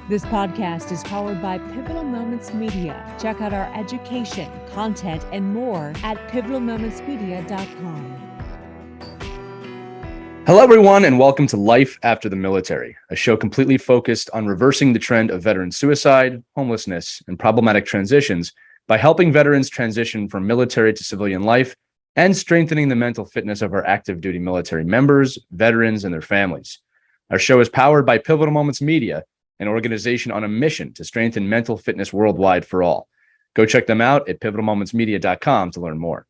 This podcast is powered by Pivotal Moments Media. Check out our education, content, and more at pivotalmomentsmedia.com. Hello, everyone, and welcome to Life After the Military, a show completely focused on reversing the trend of veteran suicide, homelessness, and problematic transitions by helping veterans transition from military to civilian life and strengthening the mental fitness of our active duty military members, veterans, and their families. Our show is powered by Pivotal Moments Media, an organization on a mission to strengthen mental fitness worldwide for all. Go check them out at pivotalmomentsmedia.com to learn more.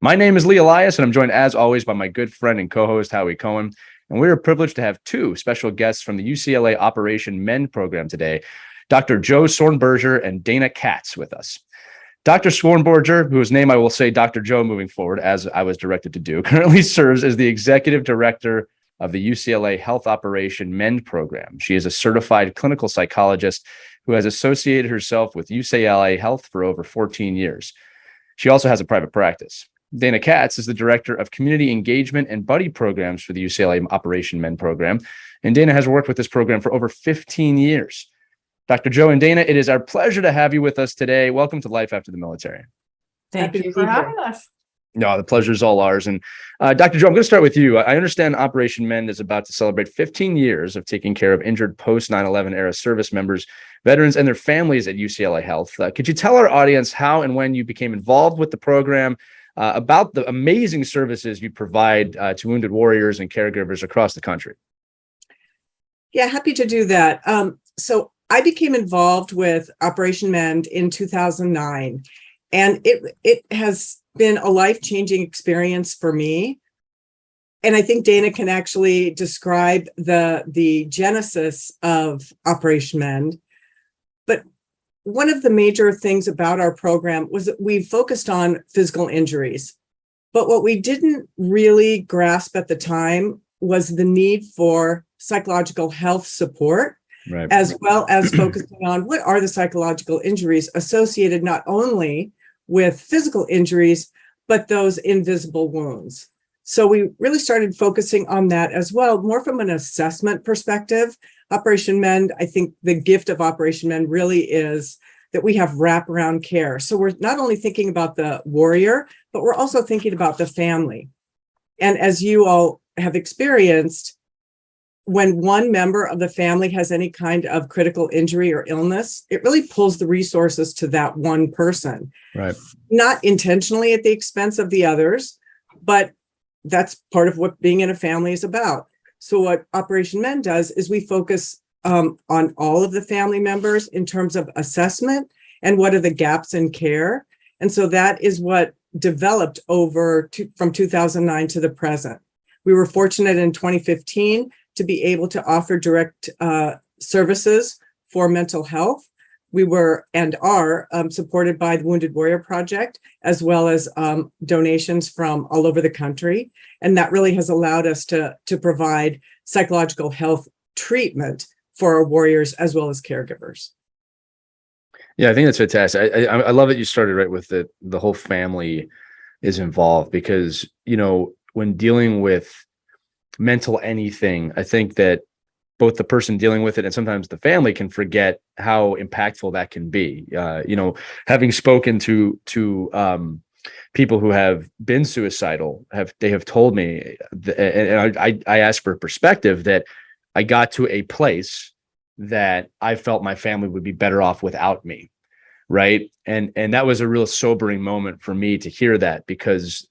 My name is Lee Elias, and I'm joined as always by my good friend and co-host Howie Cohen. And we are privileged to have two special guests from the UCLA Operation Mend Program today, Dr.Jo Sornborger and Dana Katz with us. Dr. Sornborger, whose name I will say Dr.Jo moving forward, as I was directed to do, currently serves as the executive director of the UCLA Health Operation Mend Program. She is a certified clinical psychologist who has associated herself with UCLA Health for over 14 years. She also has a private practice. Dana Katz is the director of community engagement and buddy programs for the UCLA Operation Mend Program. And Dana has worked with this program for over 15 years. Dr. Jo and Dana, it is our pleasure to have you with us today. Welcome to Life After the Military. Thank you for having us. No, the pleasure is all ours. And Dr. Jo, I'm going to start with you. I understand Operation Mend is about to celebrate 15 years of taking care of injured post 9/11 era service members, veterans, and their families at UCLA Health. Could you tell our audience how and when you became involved with the program, about the amazing services you provide to wounded warriors and caregivers across the country? Yeah, happy to do that. So I became involved with Operation Mend in 2009, and it has been a life-changing experience for me. And I think Dana can actually describe the genesis of Operation Mend. But one of the major things about our program was that we focused on physical injuries. But what we didn't really grasp at the time was the need for psychological health support, right, as well as focusing on what are the psychological injuries associated not only with physical injuries, but those invisible wounds. So we really started focusing on that as well, more from an assessment perspective. Operation Mend, I think the gift of Operation Mend really is that we have wraparound care. So we're not only thinking about the warrior, but we're also thinking about the family. And as you all have experienced, when one member of the family has any kind of critical injury or illness, it really pulls the resources to that one person. Right. Not intentionally at the expense of the others, but that's part of what being in a family is about. So what Operation Mend does is we focus on all of the family members in terms of assessment and what are the gaps in care. And so that is what developed from 2009 to the present. We were fortunate in 2015 to be able to offer direct services for mental health. We were and are supported by the Wounded Warrior Project, as well as donations from all over the country. And that really has allowed us to provide psychological health treatment for our warriors as well as caregivers. Yeah, I think that's fantastic. I love that you started right with the whole family is involved, because, you know, when dealing with mental anything, I think that both the person dealing with it and sometimes the family can forget how impactful that can be. You know, having spoken to people who have been suicidal, they have told me, and I asked for perspective, that I got to a place that I felt my family would be better off without me. Right. And that was a real sobering moment for me to hear that, because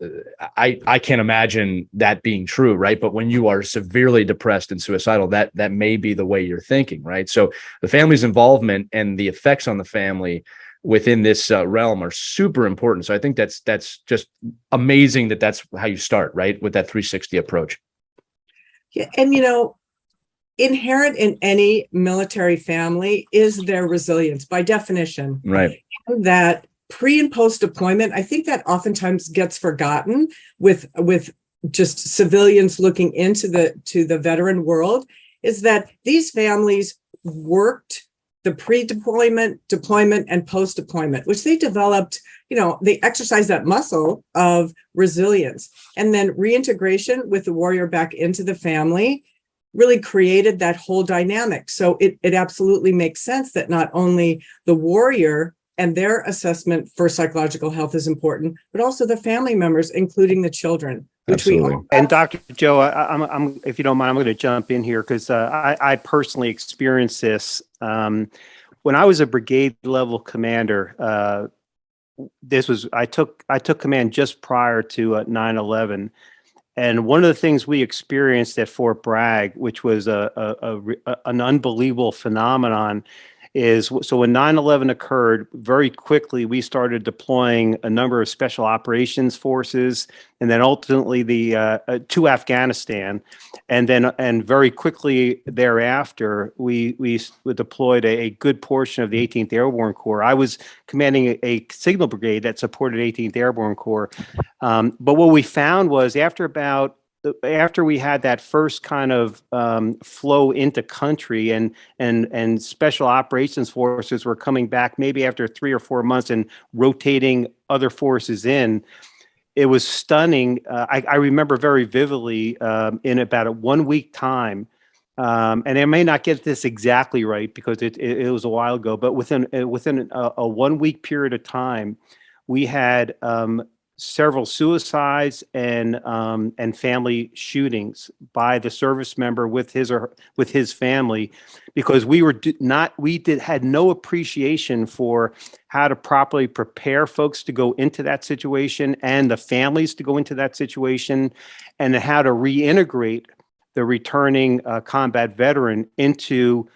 I can't imagine that being true. Right. But when you are severely depressed and suicidal, that may be the way you're thinking. Right. So the family's involvement and the effects on the family within this realm are super important. So I think that's just amazing that's how you start, right, with that 360 approach. Yeah. And, you know, inherent in any military family is their resilience by definition. Right. That pre and post deployment, I think that oftentimes gets forgotten with just civilians looking into the veteran world, is that these families worked the pre-deployment, deployment, and post-deployment, which they developed, you know, they exercised that muscle of resilience, and then reintegration with the warrior back into the family really created that whole dynamic. So it absolutely makes sense that not only the warrior and their assessment for psychological health is important, but also the family members, including the children. Absolutely. And Dr.Jo, I'm if you don't mind, I'm going to jump in here because I personally experienced this when I was a brigade level commander. I took command just prior to 9/11, and one of the things we experienced at Fort Bragg, which was an unbelievable phenomenon, is so when 9/11 occurred, very quickly we started deploying a number of special operations forces, and then ultimately to Afghanistan, and very quickly thereafter we deployed a good portion of the 18th Airborne Corps. I was commanding a signal brigade that supported 18th Airborne Corps, but what we found was after we had that first kind of flow into country and special operations forces were coming back maybe after 3 or 4 months and rotating other forces in, it was stunning. I remember very vividly in about a 1 week time, and I may not get this exactly right because it was a while ago, but within a 1 week period of time, we had several suicides and family shootings by the service member with his family, because we had no appreciation for how to properly prepare folks to go into that situation and the families to go into that situation, and how to reintegrate the returning combat veteran into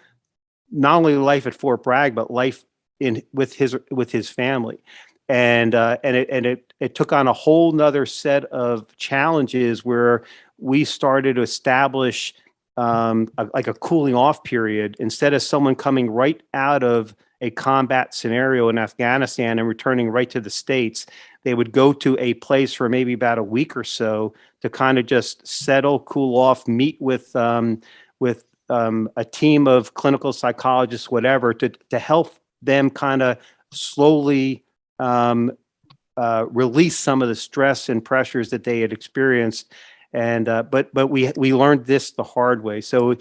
not only life at Fort Bragg but life with his family. And it took on a whole nother set of challenges where we started to establish like a cooling off period. Instead of someone coming right out of a combat scenario in Afghanistan and returning right to the States, they would go to a place for maybe about a week or so to kind of just settle, cool off, meet with a team of clinical psychologists, whatever, to help them kind of slowly release some of the stress and pressures that they had experienced. And but we learned this the hard way. So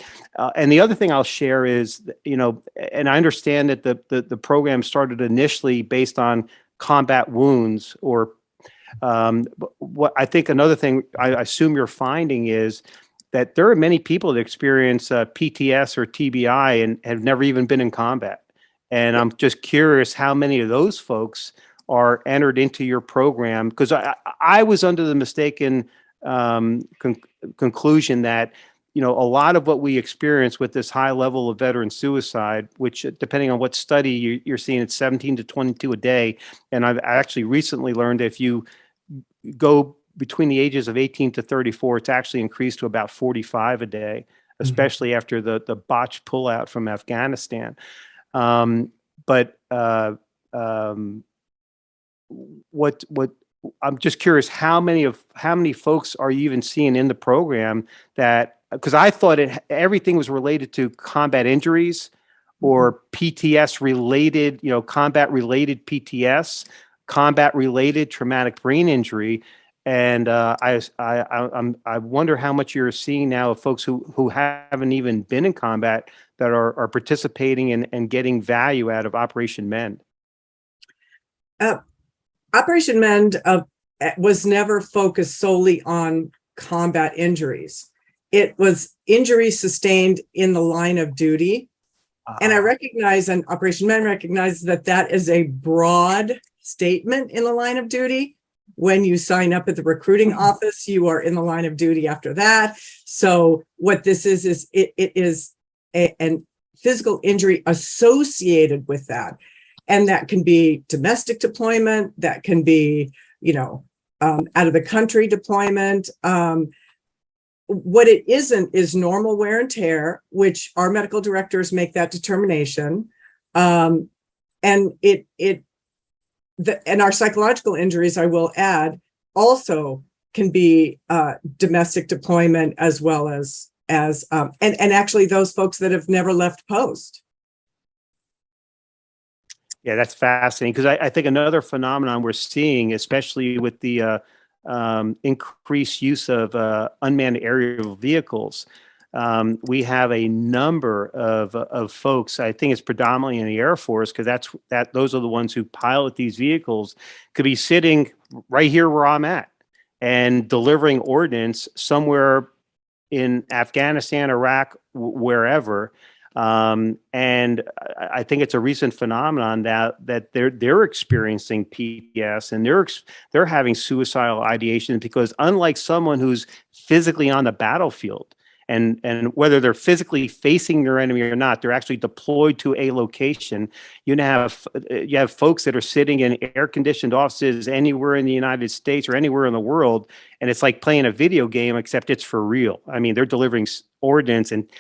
and the other thing I'll share is, and I understand that the program started initially based on combat wounds, or what I think another thing I assume you're finding is that there are many people that experience PTS or TBI and have never even been in combat. And I'm just curious how many of those folks are entered into your program, because I was under the mistaken conclusion that a lot of what we experience with this high level of veteran suicide, which depending on what study you're seeing, it's 17 to 22 a day, and I've actually recently learned if you go between the ages of 18 to 34, it's actually increased to about 45 a day, especially after the botched pullout from Afghanistan. What I'm just curious, how many folks are you even seeing in the program that, because I thought everything was related to combat injuries or PTS related, combat related PTS, combat related traumatic brain injury. And I wonder how much you're seeing now of folks who haven't even been in combat that are participating and getting value out of Operation Mend. Operation Mend was never focused solely on combat injuries. It was injuries sustained in the line of duty. And I recognize, and Operation Mend recognizes that is a broad statement in the line of duty. When you sign up at the recruiting office, you are in the line of duty after that. So what this is it is a physical injury associated with that. And that can be domestic deployment, that can be, out of the country deployment. What it isn't is normal wear and tear, which our medical directors make that determination. And our psychological injuries, I will add, also can be domestic deployment as well as and actually those folks that have never left post. Yeah, that's fascinating, because I think another phenomenon we're seeing, especially with the increased use of unmanned aerial vehicles, we have a number of folks. I think it's predominantly in the Air Force, because those are the ones who pilot these vehicles, could be sitting right here where I'm at and delivering ordnance somewhere in Afghanistan, Iraq, wherever. And I think it's a recent phenomenon that they're experiencing PTS, and they're having suicidal ideation, because unlike someone who's physically on the battlefield, and whether they're physically facing their enemy or not, they're actually deployed to a location. You have folks that are sitting in air-conditioned offices anywhere in the United States or anywhere in the world, and it's like playing a video game, except it's for real. I mean, they're delivering ordnance, and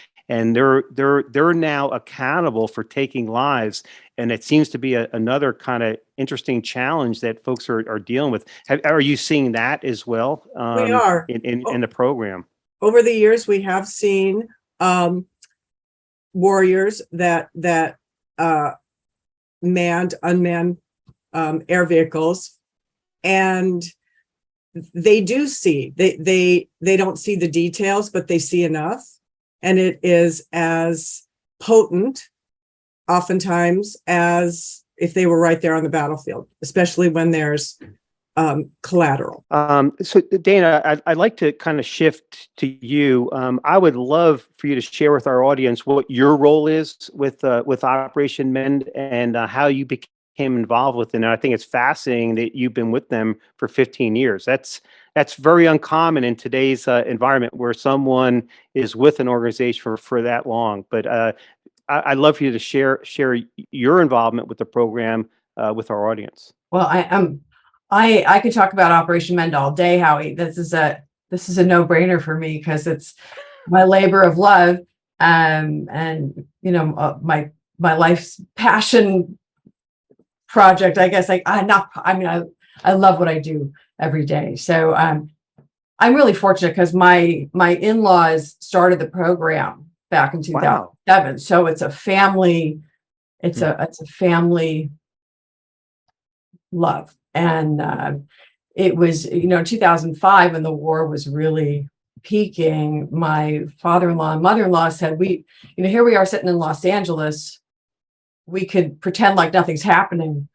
they're now accountable for taking lives. And it seems to be another kind of interesting challenge that folks are dealing with. Are you seeing that as well? We are in the program. Over the years, we have seen warriors that manned, unmanned air vehicles, and they do see. They don't see the details, but they see enough, and it is as potent, oftentimes, as if they were right there on the battlefield, especially when there's collateral. So Dana, I'd like to kind of shift to you. I would love for you to share with our audience what your role is with Operation Mend, and how you became involved with it. And I think it's fascinating that you've been with them for 15 years. That's very uncommon in today's environment, where someone is with an organization for that long. But I'd love for you to share your involvement with the program with our audience. Well, I could talk about Operation Mend all day, Howie. This is a no-brainer for me, because it's my labor of love, and my life's passion project. I guess I love what I do every day. So I'm really fortunate, because my in-laws started the program back in 2007. Wow. So it's a family. It's a family love. And it was, 2005, when the war was really peaking. My father-in-law and mother-in-law said, here we are sitting in Los Angeles. We could pretend like nothing's happening,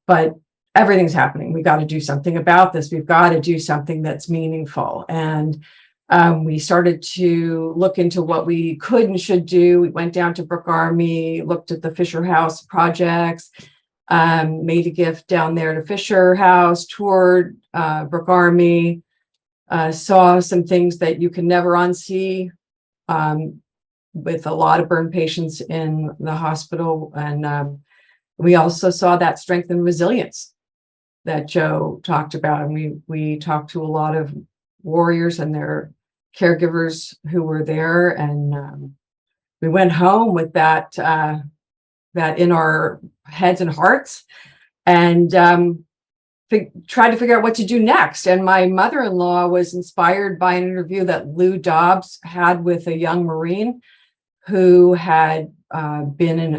but everything's happening. We got to do something about this. We've got to do something that's meaningful. And we started to look into what we could and should do. We went down to Brook Army, looked at the Fisher House projects, made a gift down there to Fisher House, toured Brook Army, saw some things that you can never unsee, with a lot of burn patients in the hospital. And we also saw that strength and resilience that Joe talked about. And we talked to a lot of warriors and their caregivers who were there. And we went home with that in our heads and hearts, and tried to figure out what to do next. And my mother-in-law was inspired by an interview that Lou Dobbs had with a young Marine who had been in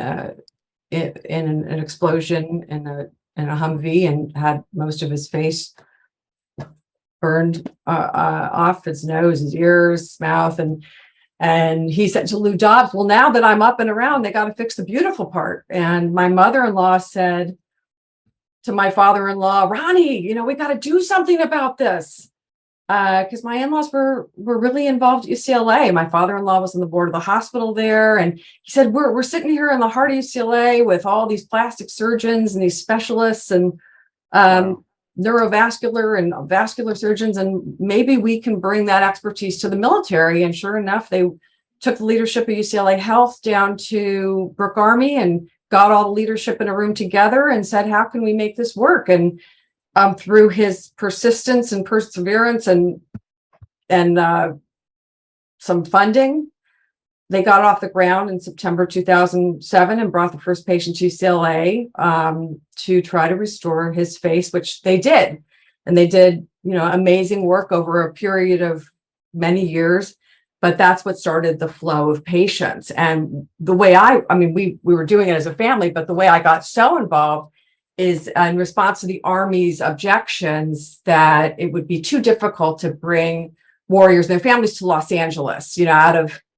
an explosion in a Humvee, and had most of his face burned off, his nose, his ears, mouth, and he said to Lou Dobbs, well, now that I'm up and around, they got to fix the beautiful part. And my mother-in-law said to my father-in-law, Ronnie, we got to do something about this. Because my in-laws were really involved at UCLA. My father-in-law was on the board of the hospital there. And he said, we're sitting here in the heart of UCLA with all these plastic surgeons and these specialists and neurovascular and vascular surgeons, and maybe we can bring that expertise to the military. And sure enough, they took the leadership of UCLA Health down to Brook Army and got all the leadership in a room together and said, how can we make this work? And through his persistence and perseverance and some funding, they got off the ground in September 2007 and brought the first patient to UCLA to try to restore his face, which they did. And they did, amazing work over a period of many years. But that's what started the flow of patients. And the way we were doing it as a family, but the way I got so involved is in response to the Army's objections that it would be too difficult to bring warriors and their families to Los Angeles,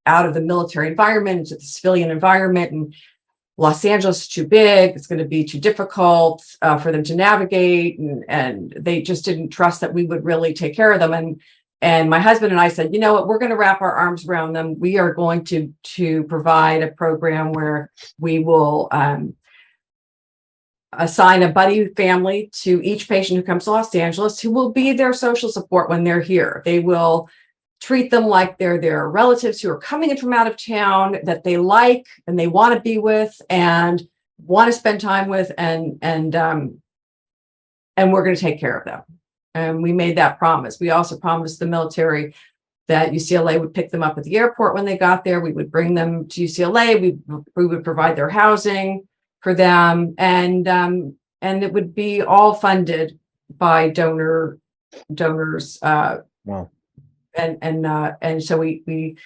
out of the military environment into the civilian environment. And Los Angeles is too big. It's going to be too difficult for them to navigate. And they just didn't trust that we would really take care of them. And my husband and I said, you know what, we're going to wrap our arms around them. We are going to provide a program where we will assign a buddy family to each patient who comes to Los Angeles, who will be their social support when they're here. They will treat them like they're their relatives who are coming in from out of town that they like and they want to be with and want to spend time with, and we're going to take care of them. And we made that promise. We also promised the military that UCLA would pick them up at the airport when they got there. We would bring them to UCLA. We would provide their housing for them, and it would be all funded by donors. Wow. And so we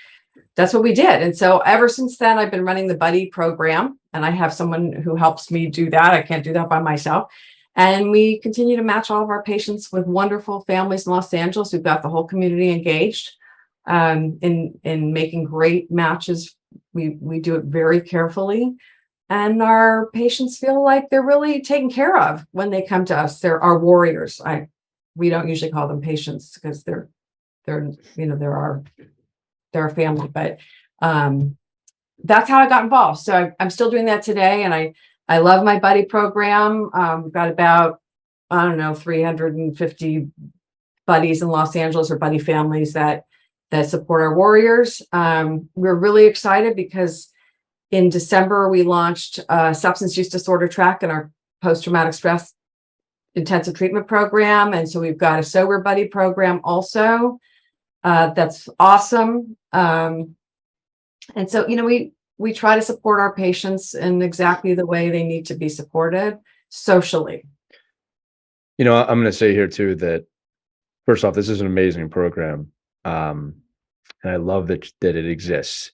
that's what we did. And so ever since then, I've been running the buddy program, and I have someone who helps me do that. I can't do that by myself. And we continue to match all of our patients with wonderful families in Los Angeles. We've got the whole community engaged in making great matches. We do it very carefully, and our patients feel like they're really taken care of when they come to us. They're our warriors. We don't usually call them patients because they're our family, but that's how I got involved. So I'm still doing that today, and I love my buddy program. We've got about 350 buddies in Los Angeles, or buddy families that support our warriors. We're really excited because in December we launched a substance use disorder track in our post-traumatic stress intensive treatment program, and so we've got a sober buddy program also. That's awesome. And so, we try to support our patients in exactly the way they need to be supported socially. I'm going to say here too that first off, this is an amazing program. And I love that it exists.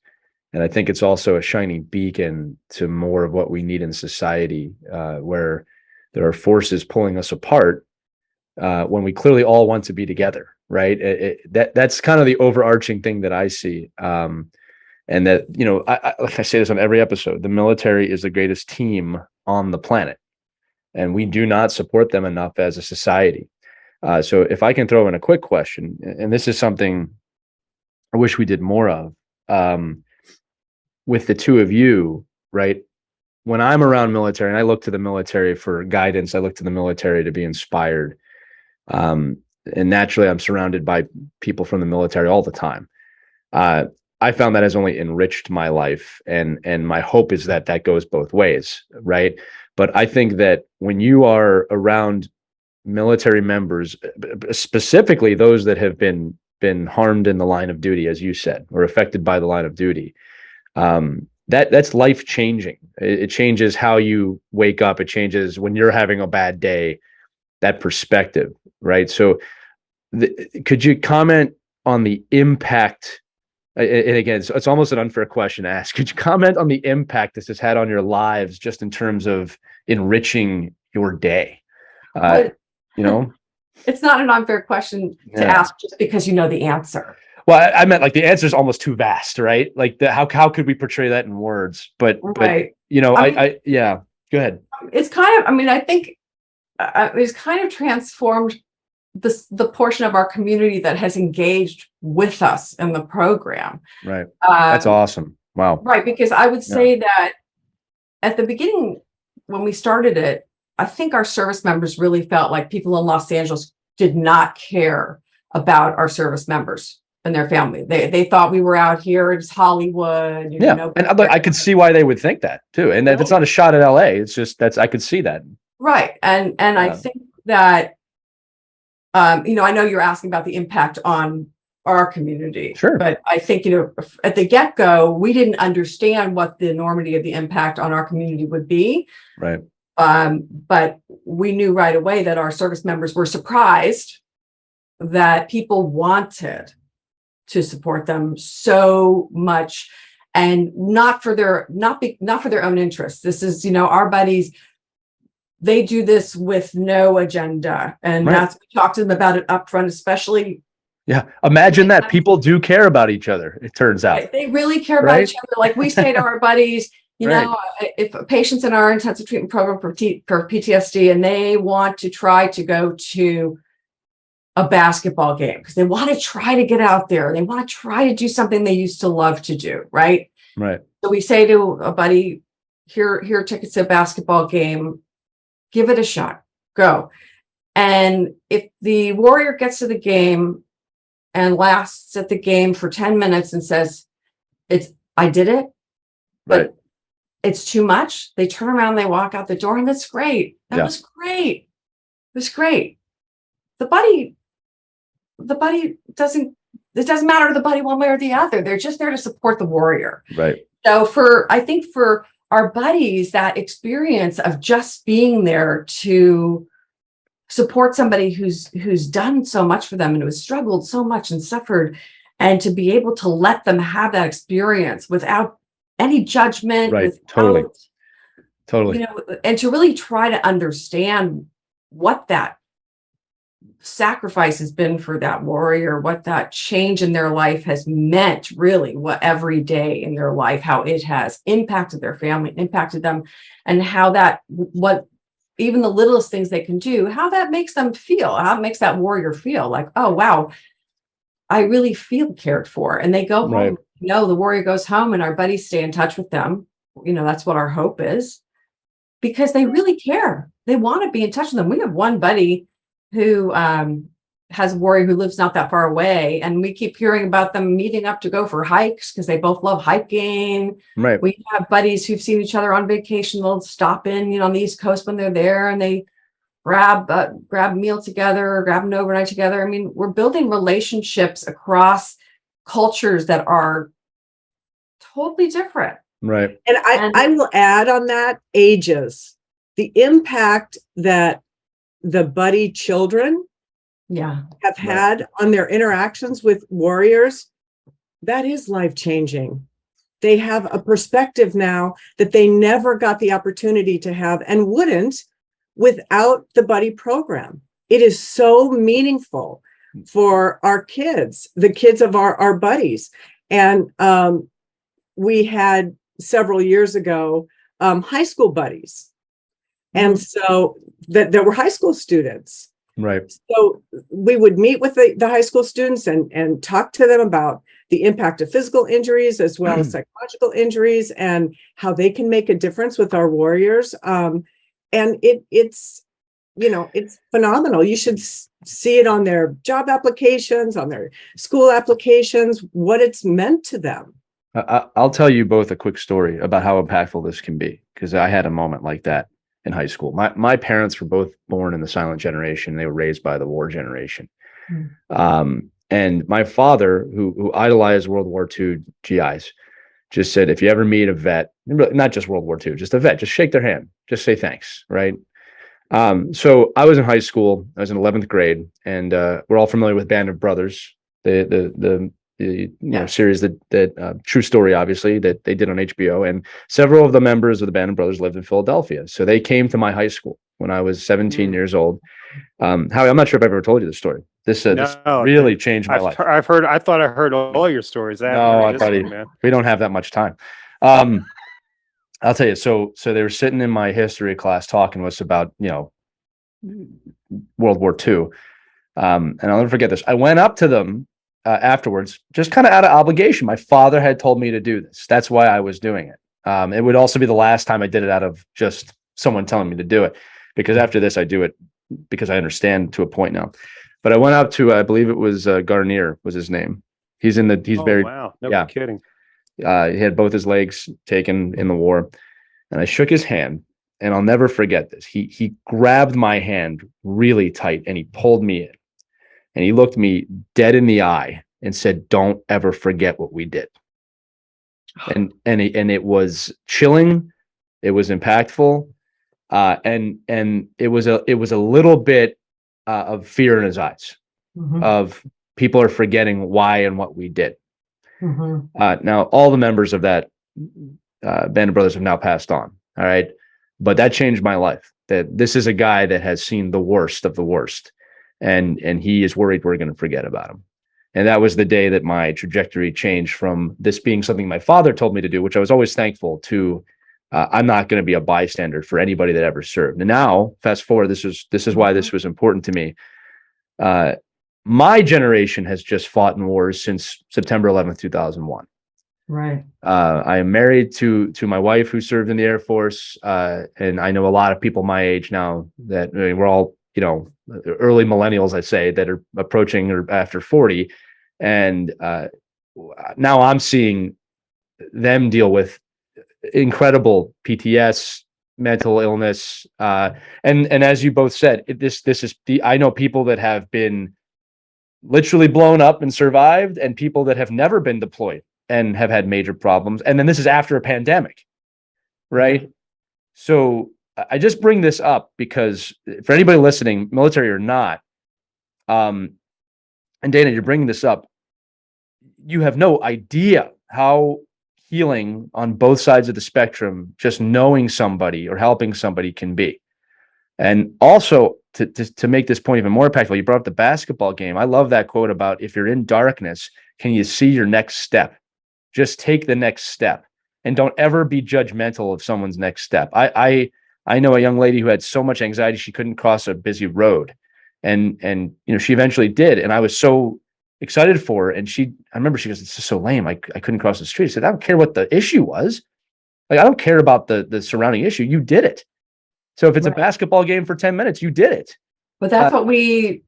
And I think it's also a shining beacon to more of what we need in society, where there are forces pulling us apart when we clearly all want to be together. Right. That's kind of the overarching thing that I see. And that, like I say this on every episode, the military is the greatest team on the planet, and we do not support them enough as a society. So if I can throw in a quick question, and this is something I wish we did more of, with the two of you, right? When I'm around military and I look to the military for guidance, I look to the military to be inspired. And naturally, I'm surrounded by people from the military all the time. I found that has only enriched my life, and my hope is that goes both ways, right? But I think that when you are around military members, specifically those that have been harmed in the line of duty, as you said, or affected by the line of duty, that's life changing. It changes how you wake up. It changes when you're having a bad day, that perspective, right? So could you comment on the impact? And again, it's almost an unfair question to ask. Could you comment on the impact this has had on your lives, just in terms of enriching your day? It's not an unfair question to ask just because you know the answer. Well, I meant like the answer is almost too vast, right? Like how could we portray that in words? But right. Go ahead. It's kind of, I think it's kind of transformed the portion of our community that has engaged with us in the program. Right. That's awesome. Wow. Right. Because I would say that at the beginning, when we started it, I think our service members really felt like people in Los Angeles did not care about our service members and their family. They thought we were out here, it's Hollywood. And I could see why they would think that too. And it's not a shot at LA. It's just I could see that. Right. And I think that, I know you're asking about the impact on our community. Sure. But I think, at the get-go, we didn't understand what the enormity of the impact on our community would be. Right. But we knew right away that our service members were surprised that people wanted to support them so much, and not for their own interests. This is, our buddies, they do this with no agenda. And that's, we talk to them about it up front, especially Yeah. Imagine that. People do care about each other, it turns out. Right. They really care about Right? each other. Like we say to our buddies, you Right. know, if a patient's in our intensive treatment program for PTSD and they want to try to go to a basketball game because they want to try to get out there, they want to try to do something they used to love to do, right? Right. So we say to a buddy, here are tickets to a basketball game, give it a shot, go. And if the warrior gets to the game and lasts at the game for 10 minutes and says, I did it, but Right. it's too much, they turn around, they walk out the door, and that's great. That was great. It was great. The buddy doesn't, it doesn't matter to the buddy one way or the other. They're just there to support the warrior. Right. So I think for our buddies, that experience of just being there to support somebody who's done so much for them and who has struggled so much and suffered, and to be able to let them have that experience without any judgment, Right. without, Totally. you know, and to really try to understand what that sacrifice has been for that warrior, what that change in their life has meant, really, what every day in their life, how it has impacted their family, impacted them, and how that, what even the littlest things they can do, how that makes them feel, how it makes that warrior feel like, oh, wow, I really feel cared for. And they go Right. home. You know, the warrior goes home and our buddies stay in touch with them. You know, that's what our hope is, because they really care. They want to be in touch with them. We have one buddy who has a warrior who lives not that far away, and we keep hearing about them meeting up to go for hikes because they both love hiking. Right. We have buddies who've seen each other on vacation. They'll stop in, you know, on the East Coast when they're there, and they grab a meal together, or grab an overnight together. I mean, we're building relationships across cultures that are totally different. Right. And I will add on that, ages, the impact that the buddy children Yeah. have had on their interactions with warriors, that is life-changing. They have a perspective now that they never got the opportunity to have and wouldn't without the buddy program. It is so meaningful for our kids, the kids of our buddies. And we had several years ago high school buddies. And so that were high school students. Right. So we would meet with the high school students and talk to them about the impact of physical injuries as well as psychological injuries and how they can make a difference with our warriors. And it's, you know, it's phenomenal. You should see it on their job applications, on their school applications, what it's meant to them. I'll tell you both a quick story about how impactful this can be, because I had a moment like that in high school. My parents were both born in the silent generation. They were raised by the war generation. And my father, who idolized World War II GIs, just said, if you ever meet a vet, not just World War II, just a vet, just shake their hand, just say thanks, right? So I was in high school, I was in 11th grade, and we're all familiar with Band of Brothers, the series that true story, obviously, that they did on HBO, and several of the members of the Band of Brothers lived in Philadelphia. So they came to my high school when I was 17 years old. Howie, I'm not sure if I've ever told you this story. This really changed my life. I thought I heard all your stories. No, buddy, we don't have that much time. I'll tell you. So they were sitting in my history class talking to us about, World War II. And I'll never forget this. I went up to them afterwards, just kind of out of obligation. My father had told me to do this. That's why I was doing it. It would also be the last time I did it out of just someone telling me to do it, because after this, I do it because I understand to a point now. But I went up to, I believe it was Garnier was his name. He's very, wow. No kidding. He had both his legs taken in the war, and I shook his hand, and I'll never forget this. He grabbed my hand really tight and he pulled me in, and he looked me dead in the eye and said, "Don't ever forget what we did." And it was chilling. It was impactful. And it was a little bit of fear in his eyes, of people are forgetting why and what we did. Now, all the members of that Band of Brothers have now passed on. All right. But that changed my life. That this is a guy that has seen the worst of the worst. And he is worried we're going to forget about him. And that was the day that my trajectory changed from this being something my father told me to do, which I was always thankful, to I'm not going to be a bystander for anybody that ever served. And now, fast forward, this is why this was important to me. My generation has just fought in wars since September 11th, 2001. Right. I am married to my wife who served in the Air Force. And I know a lot of people my age now that we're all, early millennials, I say, that are approaching or after 40. And now I'm seeing them deal with incredible PTS, mental illness. And as you both said, this is I know people that have been literally blown up and survived, and people that have never been deployed and have had major problems. And then this is after a pandemic, right? So I just bring this up because for anybody listening, military or not, and Dana, you're bringing this up, you have no idea how healing on both sides of the spectrum, just knowing somebody or helping somebody can be. And also to make this point even more impactful, you brought up the basketball game. I love that quote about, if you're in darkness, can you see your next step? Just take the next step and don't ever be judgmental of someone's next step. I know a young lady who had so much anxiety she couldn't cross a busy road, and she eventually did, and I was so excited for her. And I remember she goes, "It's just so lame. I couldn't cross the street." I said, "I don't care what the issue was. Like, I don't care about the surrounding issue. You did it. So if it's a basketball game for 10 minutes, you did it." But that's what we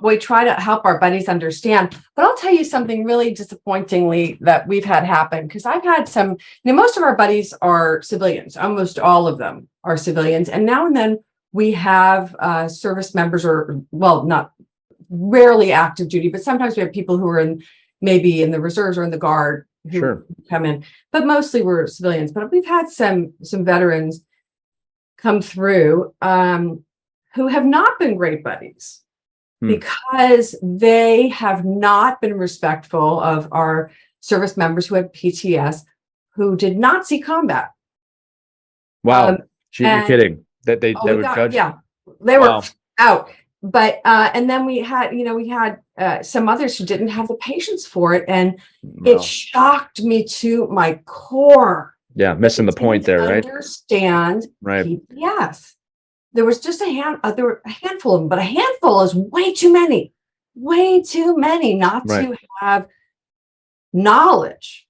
we try to help our buddies understand. But I'll tell you something really disappointingly that we've had happen, because I've had some, most of our buddies are civilians. Almost all of them are civilians. And now and then we have service members, or, well, not rarely active duty, but sometimes we have people who are maybe in the reserves or in the Guard who come in, but mostly we're civilians. But we've had some veterans come through who have not been great buddies because they have not been respectful of our service members who have PTS, who did not see combat. Wow. You're kidding. That they would judge? Yeah, they were out. But and then we had some others who didn't have the patience for it, and it shocked me to my core. Yeah, missing the point there, right? Understand, right? PTS. There was just there were a handful of them, but a handful is way too many not to have knowledge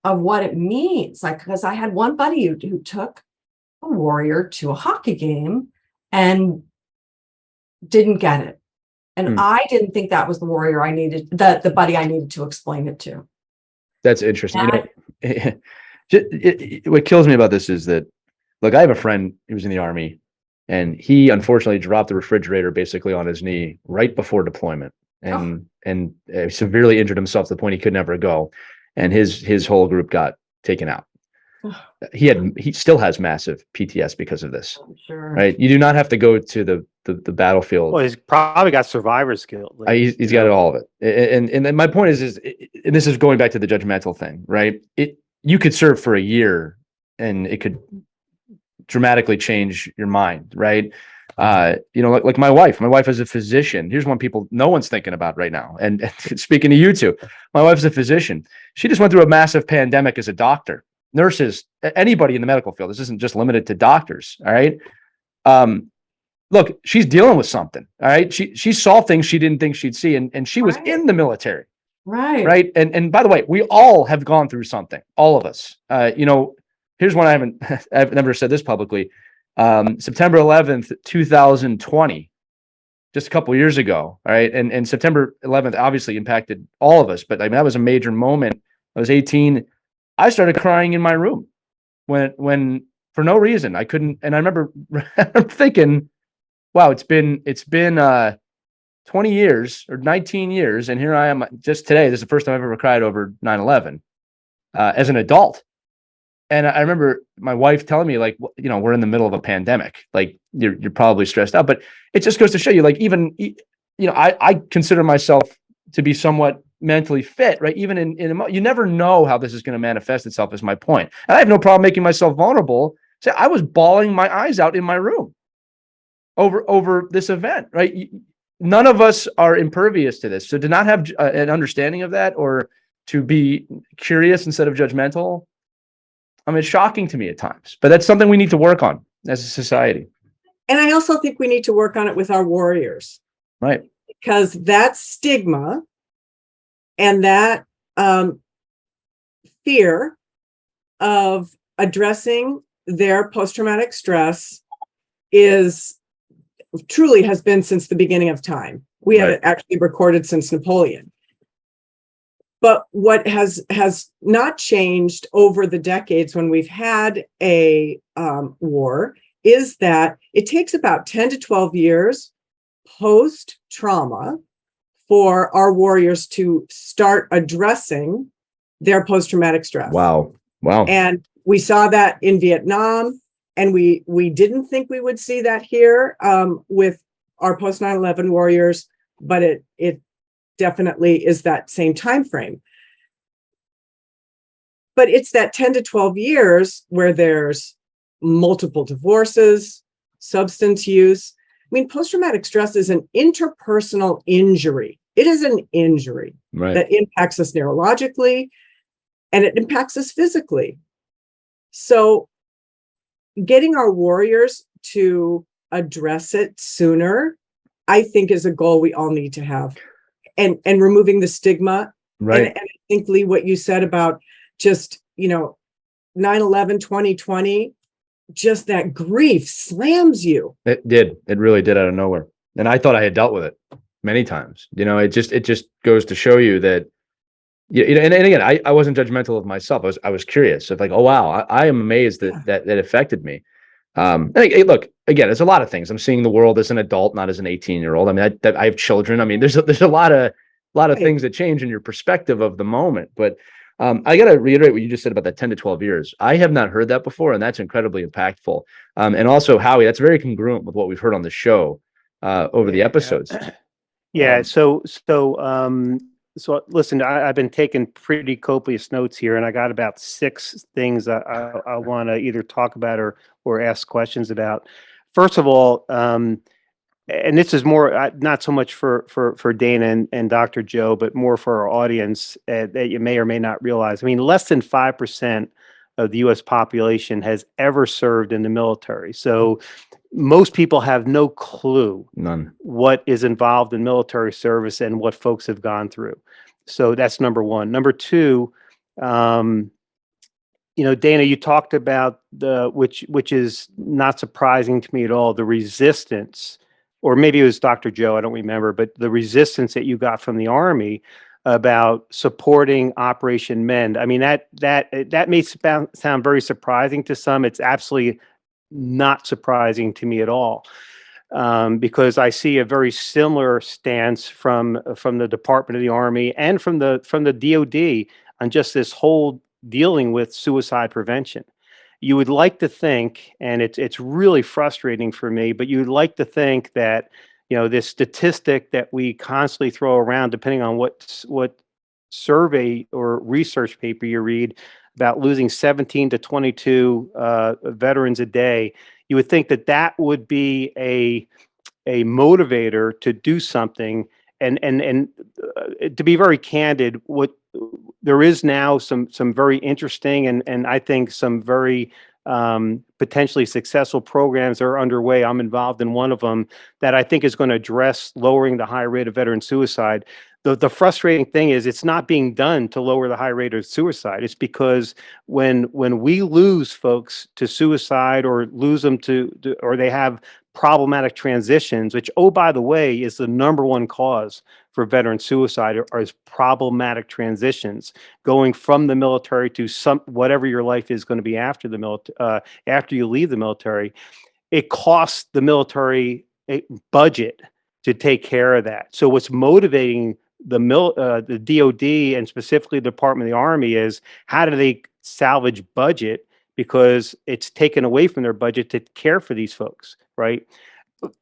of what it means. Like, because I had one buddy who took a warrior to a hockey game and didn't get it. And I didn't think that was the warrior I needed, the buddy I needed to explain it to. That's interesting. What kills me about this is that, look, I have a friend who was in the Army, and he unfortunately dropped the refrigerator basically on his knee right before deployment, and severely injured himself to the point he could never go. And his whole group got taken out. He still has massive PTS because of this. Sure. Right? You do not have to go to the battlefield. Well, he's probably got survivor's guilt. He's got all of it. And my point is and this is going back to the judgmental thing, right? You could serve for a year and it could dramatically change your mind, right? Like my wife is a physician. Here's one no one's thinking about right now. And speaking to you two, my wife's a physician. She just went through a massive pandemic as a doctor. Nurses, anybody in the medical field. This isn't just limited to doctors. All right. Look, she's dealing with something. All right. She saw things she didn't think she'd see. And she was in the military. Right. Right. And by the way, we all have gone through something. All of us. Here's one I've never said this publicly. September 11th, 2020, just a couple of years ago. All right. And September 11th obviously impacted all of us, but that was a major moment. I was 18. I started crying in my room when for no reason I couldn't. And I remember thinking, wow, it's been 20 years or 19 years. And here I am just today. This is the first time I've ever cried over 9/11 as an adult. And I remember my wife telling me, like, we're in the middle of a pandemic. Like, you're probably stressed out, but it just goes to show you, like, even, I consider myself to be somewhat mentally fit, right? Even you never know how this is going to manifest itself, is my point. And I have no problem making myself vulnerable. So I was bawling my eyes out in my room over this event, right? none of us are impervious to this. So to not have an understanding of that, or to be curious instead of judgmental, I mean, it's shocking to me at times, but that's something we need to work on as a society. And I also think we need to work on it with our warriors. Right. Because that stigma and that fear of addressing their post-traumatic stress truly has been since the beginning of time. We have it actually recorded since Napoleon. But what has not changed over the decades when we've had a war is that it takes about 10 to 12 years post-trauma for our warriors to start addressing their post-traumatic stress. Wow. And we saw that in Vietnam, and we didn't think we would see that here with our post 9/11 warriors, but it definitely is that same time frame. But it's that 10 to 12 years where there's multiple divorces, substance use. I mean, post-traumatic stress is an interpersonal injury. It is an injury that impacts us neurologically, and it impacts us physically. So getting our warriors to address it sooner, I think, is a goal we all need to have. And removing the stigma. Right. And I think, Lee, what you said about just, 9/11, 2020, just that grief slams you. It did. It really did, out of nowhere. And I thought I had dealt with it many times. It just goes to show you that, and again, I wasn't judgmental of myself. I was curious of, like, oh wow, I am amazed that affected me. And look, again, there's a lot of things. I'm seeing the world as an adult, not as an 18-year-old. I mean, I have children. I mean, there's a lot of things that change in your perspective of the moment. But I got to reiterate what you just said about that 10 to 12 years. I have not heard that before, and that's incredibly impactful. And also, Howie, that's very congruent with what we've heard on the show over the episodes. Yeah. So listen, I've been taking pretty copious notes here, and I got about 6 things I want to either talk about or ask questions about. First of all, and this is more not so much for Dana and Dr.Jo, but more for our audience that you may or may not realize. I mean, less than 5% of the U.S. population has ever served in the military. So most people have no clue what is involved in military service and what folks have gone through. So that's number one. Number two, Dana, you talked about which is not surprising to me at all, the resistance, or maybe it was Dr.Jo, I don't remember, but the resistance that you got from the Army about supporting Operation Mend. I mean, that may sound very surprising to some. It's absolutely not surprising to me at all, because I see a very similar stance from the Department of the Army and from the DoD on just this whole dealing with suicide prevention. You would like to think, and it's really frustrating for me, but you would like to think that this statistic that we constantly throw around, depending on what survey or research paper you read, about losing 17 to 22 veterans a day, you would think that would be a motivator to do something. And to be very candid, what there is now some very interesting and I think some very potentially successful programs that are underway. I'm involved in one of them that I think is going to address lowering the high rate of veteran suicide. The frustrating thing is it's not being done to lower the high rate of suicide. It's because when we lose folks to suicide or lose them or they have problematic transitions, which, oh, by the way, is the number one cause for veteran suicide, are problematic transitions, going from the military to whatever your life is going to be after the military, after you leave the military. It costs the military a budget to take care of that. So what's motivating the DoD and specifically the Department of the Army is how do they salvage budget, because it's taken away from their budget to care for these folks, right?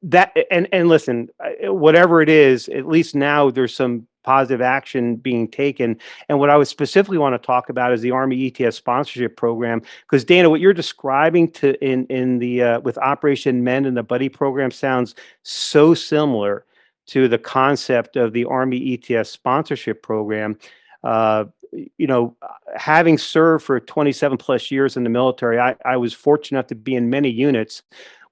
That and listen, whatever it is, at least now there's some positive action being taken. And what I would specifically want to talk about is the Army ETS sponsorship program, because Dana, what you're describing in the with Operation Mend and the buddy program sounds so similar to the concept of the Army ETS sponsorship program. Having served for 27 plus years in the military, I was fortunate enough to be in many units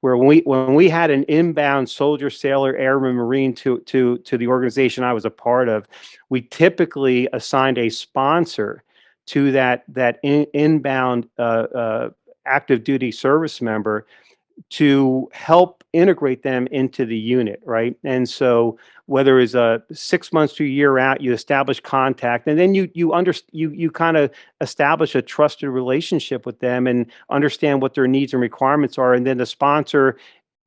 where when we had an inbound soldier, sailor, airman, marine to the organization I was a part of, we typically assigned a sponsor to that inbound active duty service member to help integrate them into the unit, right? And so whether it's 6 months to a year out, you establish contact, and then you kind of establish a trusted relationship with them and understand what their needs and requirements are, and then the sponsor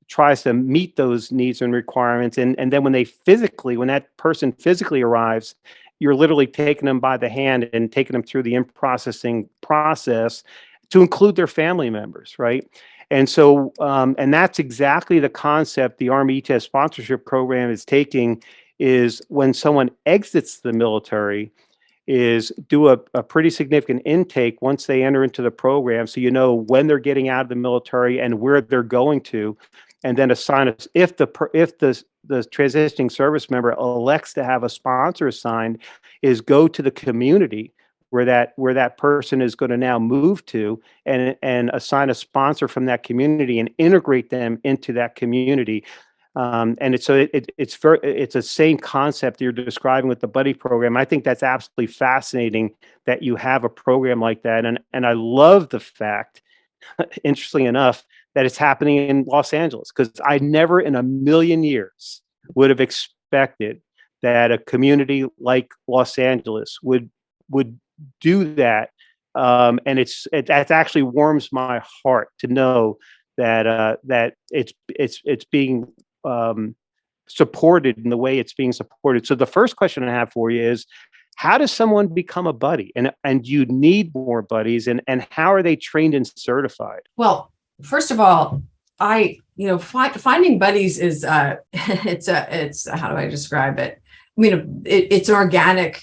tries to meet those needs and requirements, and then when that person physically arrives, you're literally taking them by the hand and taking them through the in-processing process to include their family members, right? And so, and that's exactly the concept the Army ETS sponsorship program is taking, is when someone exits the military, is do a pretty significant intake once they enter into the program, so you know when they're getting out of the military and where they're going to, and then assign us, if the transitioning service member elects to have a sponsor assigned, is go to the community where that person is going to now move to, and assign a sponsor from that community and integrate them into that community. And it's the same concept you're describing with the buddy program. I think that's absolutely fascinating that you have a program like that. And I love the fact, interestingly enough, that it's happening in Los Angeles, because I never in a million years would have expected that a community like Los Angeles would do that, and that actually warms my heart to know that it's being supported in the way it's being supported. So the first question I have for you is, how does someone become a buddy, and you need more buddies, and how are they trained and certified? Well, first of all, finding buddies is it's how do I describe it? I mean, it's an organic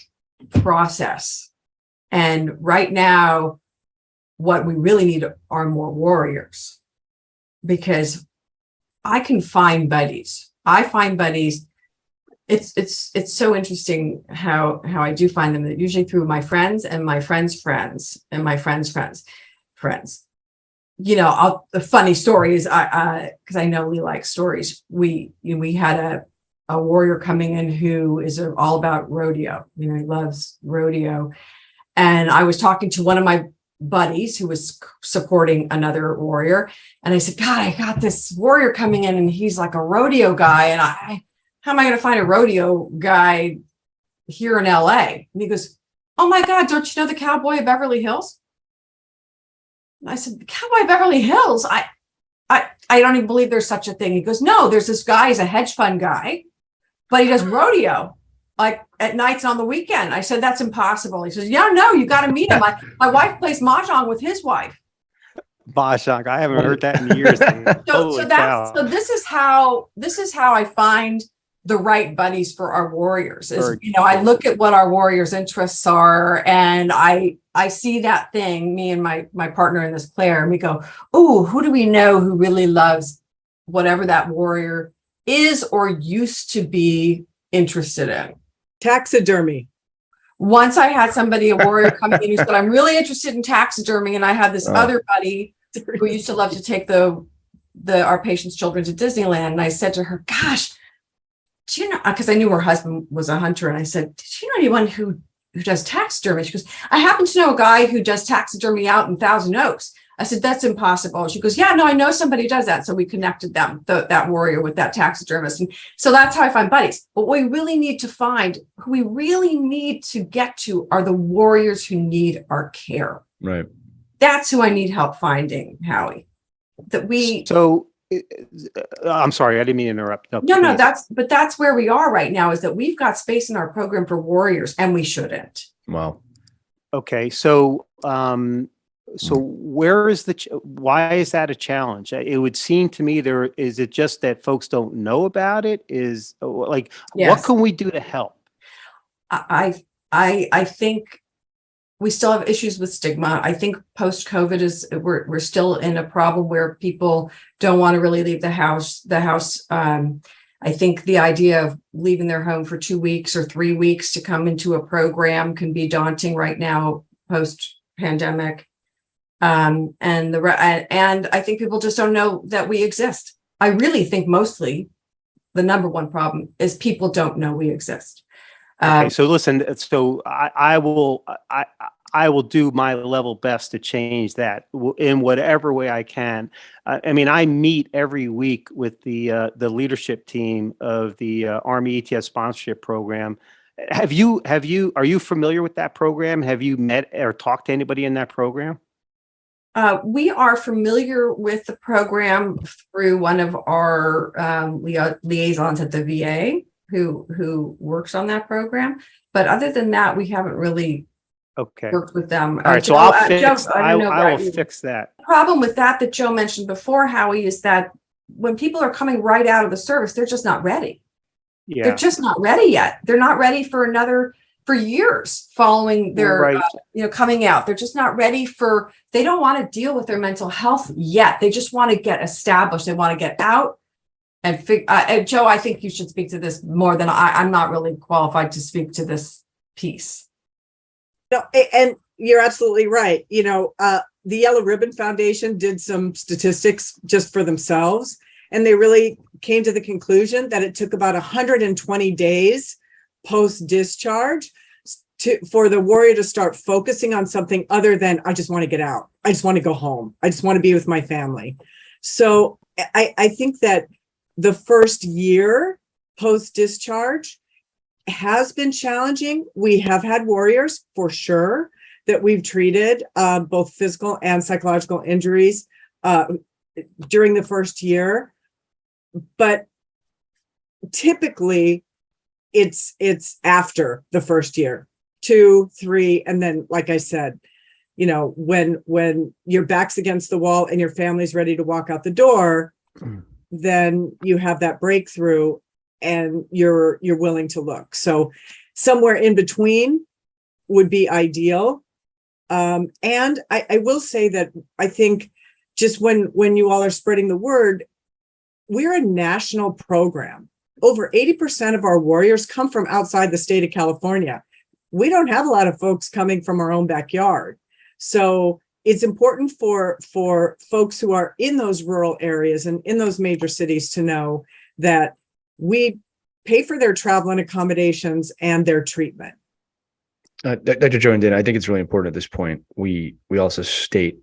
process. And right now, what we really need are more warriors, because I can find buddies. I find buddies. It's so interesting how I do find them. Usually through my friends and my friends' friends and my friends' friends. The funny story is, because I know we like stories. We had a warrior coming in who is all about rodeo. He loves rodeo. And I was talking to one of my buddies who was supporting another warrior. And I said, God, I got this warrior coming in and he's like a rodeo guy. And how am I going to find a rodeo guy here in LA? And he goes, oh my God, don't you know the Cowboy of Beverly Hills? And I said, the Cowboy of Beverly Hills? I don't even believe there's such a thing. He goes, no, there's this guy, he's a hedge fund guy, but he does rodeo, like at nights on the weekend. I said, that's impossible. He says, yeah, no, you got to meet him. My wife plays mahjong with his wife. Mahjong, I haven't heard that in years. So this is how I find the right buddies for our warriors. I look at what our warriors' interests are, and I see that thing, me and my partner in this, Claire, and we go, oh, who do we know who really loves whatever that warrior is or used to be interested in? Taxidermy. Once I had a warrior coming in who said, I'm really interested in taxidermy. And I had this other buddy who used to love to take our patients' children to Disneyland. And I said to her, gosh, do you know, because I knew her husband was a hunter. And I said, did you know anyone who does taxidermy? She goes, I happen to know a guy who does taxidermy out in Thousand Oaks. I said, that's impossible. She goes, yeah, no, I know somebody who does that. So we connected them, that warrior with that taxidermist. And so that's how I find buddies. But what we really need to find, who we really need to get to, are the warriors who need our care. Right. That's who I need help finding, Howie. I'm sorry, I didn't mean to interrupt. No, that's where we are right now, is that we've got space in our program for warriors, and we shouldn't. Wow. Okay. So where is why is that a challenge? It would seem to me is it just that folks don't know about it? Yes. What can we do to help? I think we still have issues with stigma. I think post-COVID we're still in a problem where people don't want to really leave the house. I I think the idea of leaving their home for 2 weeks or 3 weeks to come into a program can be daunting right now, post pandemic. And I think people just don't know that we exist. I really think mostly the number one problem is people don't know we exist. Okay, so listen, so I will do my level best to change that in whatever way I can. I mean, I meet every week with the leadership team of the Army ETS sponsorship program. Are you familiar with that program? Have you met or talked to anybody in that program? We are familiar with the program through one of our liaisons at the VA who works on that program. But other than that, we haven't really worked with them. All right, so Joe, I will fix that. The problem with that Joe mentioned before, Howie, is that when people are coming right out of the service, they're just not ready. Yeah. They're just not ready yet. They're not ready for years following their, coming out. They're just not ready they don't want to deal with their mental health yet. They just want to get established. They want to get out and Joe, I think you should speak to this more than I'm not really qualified to speak to this piece. No, and you're absolutely right. The Yellow Ribbon Foundation did some statistics just for themselves, and they really came to the conclusion that it took about 120 days post-discharge for the warrior to start focusing on something other than, I just want to get out. I just want to go home. I just want to be with my family. So I think that the first year post-discharge has been challenging. We have had warriors, for sure, that we've treated both physical and psychological injuries during the first year. But typically, it's after the first year, 2, 3, and then, like I said, when your back's against the wall and your family's ready to walk out the door, then you have that breakthrough and you're willing to look. So somewhere in between would be ideal. And I will say that I think just when you all are spreading the word, we're a national program. Over 80% of our warriors come from outside the state of California. We don't have a lot of folks coming from our own backyard. So it's important for folks who are in those rural areas and in those major cities to know that we pay for their travel and accommodations and their treatment. Dr.Jo and Dana, I think it's really important at this point. We also state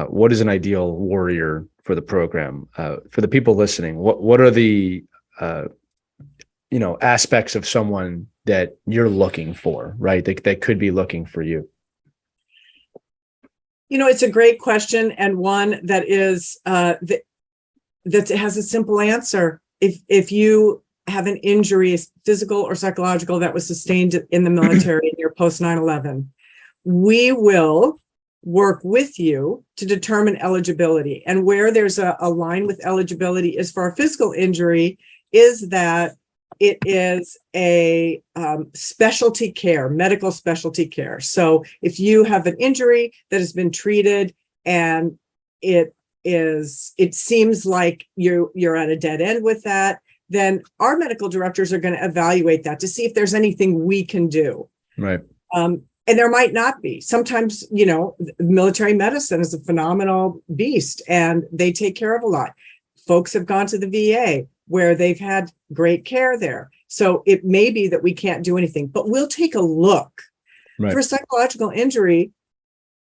what is an ideal warrior for the program. For the people listening, what are the aspects of someone that you're looking for, right? That could be looking for you. It's a great question, and one that is that has a simple answer. If you have an injury, physical or psychological, that was sustained in the military in your post 9/11, we will work with you to determine eligibility. And where there's a line with eligibility is for a physical injury, is that it is a specialty care, medical specialty care. So if you have an injury that has been treated and it seems like you're at a dead end with that, then our medical directors are going to evaluate that to see if there's anything we can do. Right. And there might not be. Sometimes, military medicine is a phenomenal beast and they take care of a lot. Folks have gone to the VA where they've had great care there. So it may be that we can't do anything, but we'll take a look. Right. For psychological injury,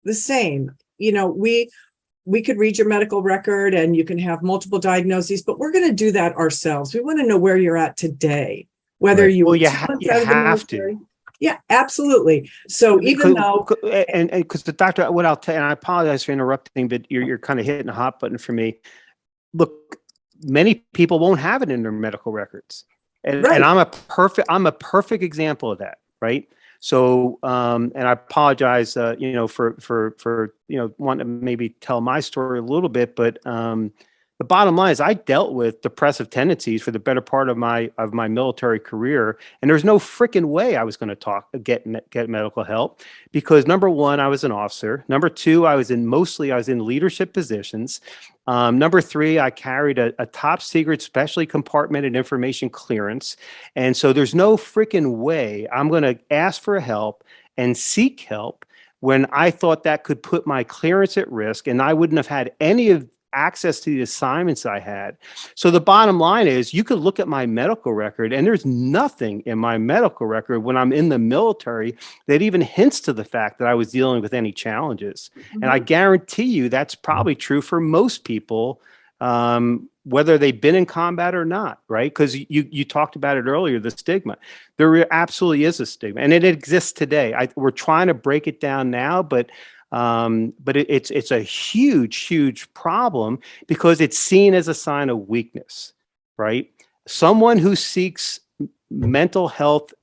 the same. We could read your medical record and you can have multiple diagnoses, but we're going to do that ourselves. We want to know where you're at today, whether you have to. Yeah, absolutely. So even though, and because the doctor, what I'll tell you, and I apologize for interrupting, but you're kind of hitting a hot button for me. Look, many people won't have it in their medical records, and I'm a perfect example of that, right? So, and I apologize, for wanting to maybe tell my story a little bit, but The bottom line is I dealt with depressive tendencies for the better part of my military career, and there's no freaking way I was going to get medical help, because number one, I was an officer. Number two, I was in leadership positions. Number three, I carried a top secret, specially compartmented information clearance, and so there's no freaking way I'm going to ask for help and seek help when I thought that could put my clearance at risk, and I wouldn't have had any of access to the assignments I had. So the bottom line is, you could look at my medical record, and there's nothing in my medical record when I'm in the military that even hints to the fact that I was dealing with any challenges. And I guarantee you that's probably true for most people, whether they've been in combat or not, right? Because you talked about it earlier, the stigma. There absolutely is a stigma, and it exists today. We're trying to break it down now, but it's a huge problem, because it's seen as a sign of weakness, right? Someone who seeks mental health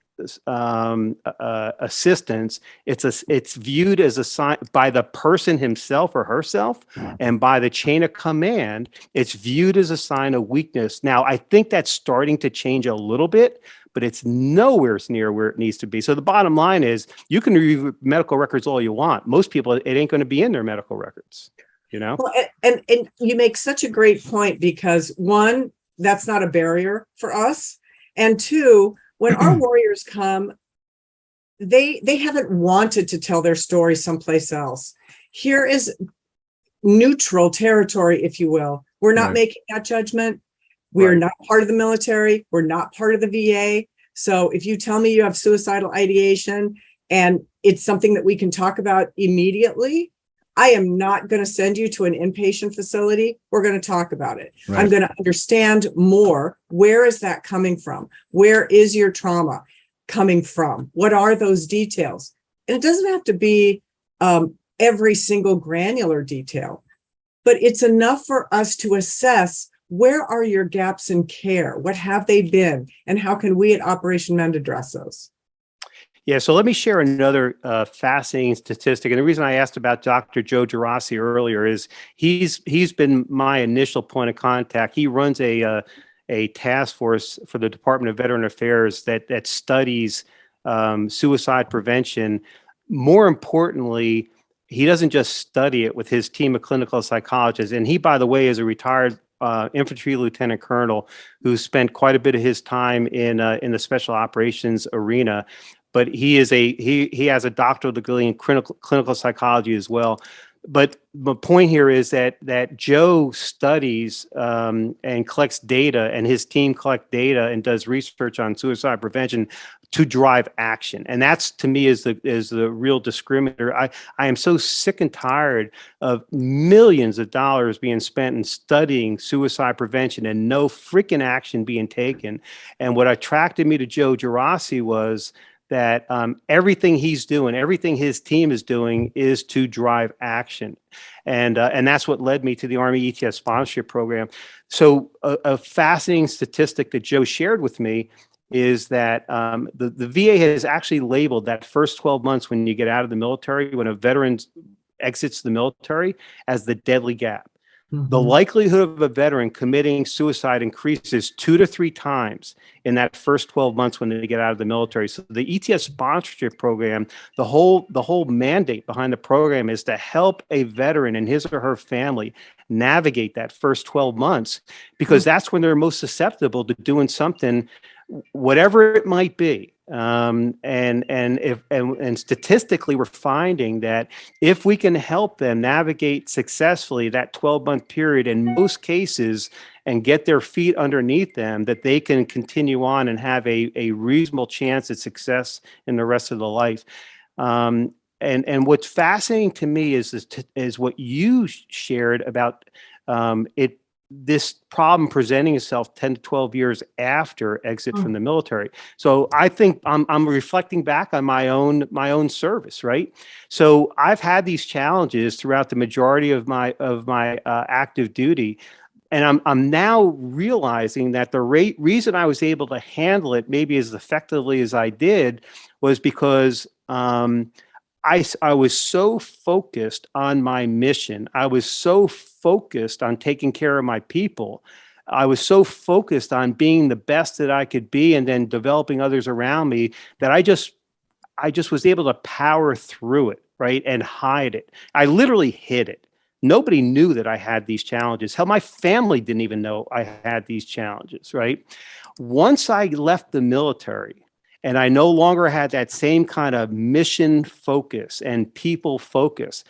assistance, it's viewed as a sign by the person himself or herself, and by the chain of command, it's viewed as a sign of weakness. Now, I think that's starting to change a little bit, but it's nowhere near where it needs to be. So the bottom line is, you can review medical records all you want. Most people, it ain't going to be in their medical records, you know? Well, and you make such a great point, because one, that's not a barrier for us. And two, when our warriors come, they haven't wanted to tell their story someplace else. Here is neutral territory, if you will. We're not making that judgment. We're not part of the military. We're not part of the VA. So if you tell me you have suicidal ideation and it's something that we can talk about immediately, I am not going to send you to an inpatient facility. We're going to talk about it. I'm going to understand more. Where is that coming from? Where is your trauma coming from? What are those details? And it doesn't have to be every single granular detail, but it's enough for us to assess, where are your gaps in care? What have they been? And how can we at Operation Mend address those? Yeah, so let me share another fascinating statistic. And the reason I asked about Dr.Jo earlier is he's been my initial point of contact. He runs a task force for the Department of Veteran Affairs that studies suicide prevention. More importantly, he doesn't just study it with his team of clinical psychologists. And he, by the way, is a retired infantry lieutenant colonel who spent quite a bit of his time in the special operations arena. But he has a doctoral degree in clinical psychology as well. But the point here is that Joe studies and collects data, and his team collect data and does research on suicide prevention to drive action. And that's, to me, is the real discriminator. I am so sick and tired of millions of dollars being spent in studying suicide prevention and no freaking action being taken. And what attracted me to Joe Gerasi was that everything he's doing, everything his team is doing, is to drive action. And that's what led me to the Army ETS sponsorship program. So a fascinating statistic that Joe shared with me is that the VA has actually labeled that first 12 months when you get out of the military, when a veteran exits the military, as the deadly gap. The likelihood of a veteran committing suicide increases 2 to 3 times in that first 12 months when they get out of the military. So the ETS sponsorship program, the whole mandate behind the program is to help a veteran and his or her family navigate that first 12 months, because that's when they're most susceptible to doing something, whatever it might be. And statistically, we're finding that if we can help them navigate successfully that 12-month period in most cases and get their feet underneath them, that they can continue on and have a reasonable chance at success in the rest of the life. And what's fascinating to me is what you shared about this problem presenting itself 10 to 12 years after exit from the military. So I think I'm reflecting back on my own service, right? So I've had these challenges throughout the majority of my active duty, and I'm now realizing that the reason I was able to handle it maybe as effectively as I did was because I was so focused on my mission. I was so focused on taking care of my people. I was so focused on being the best that I could be and then developing others around me that I just was able to power through it, right? And hide it. I literally hid it. Nobody knew that I had these challenges. Hell, my family didn't even know I had these challenges, right? Once I left the military and I no longer had that same kind of mission focus and people focus,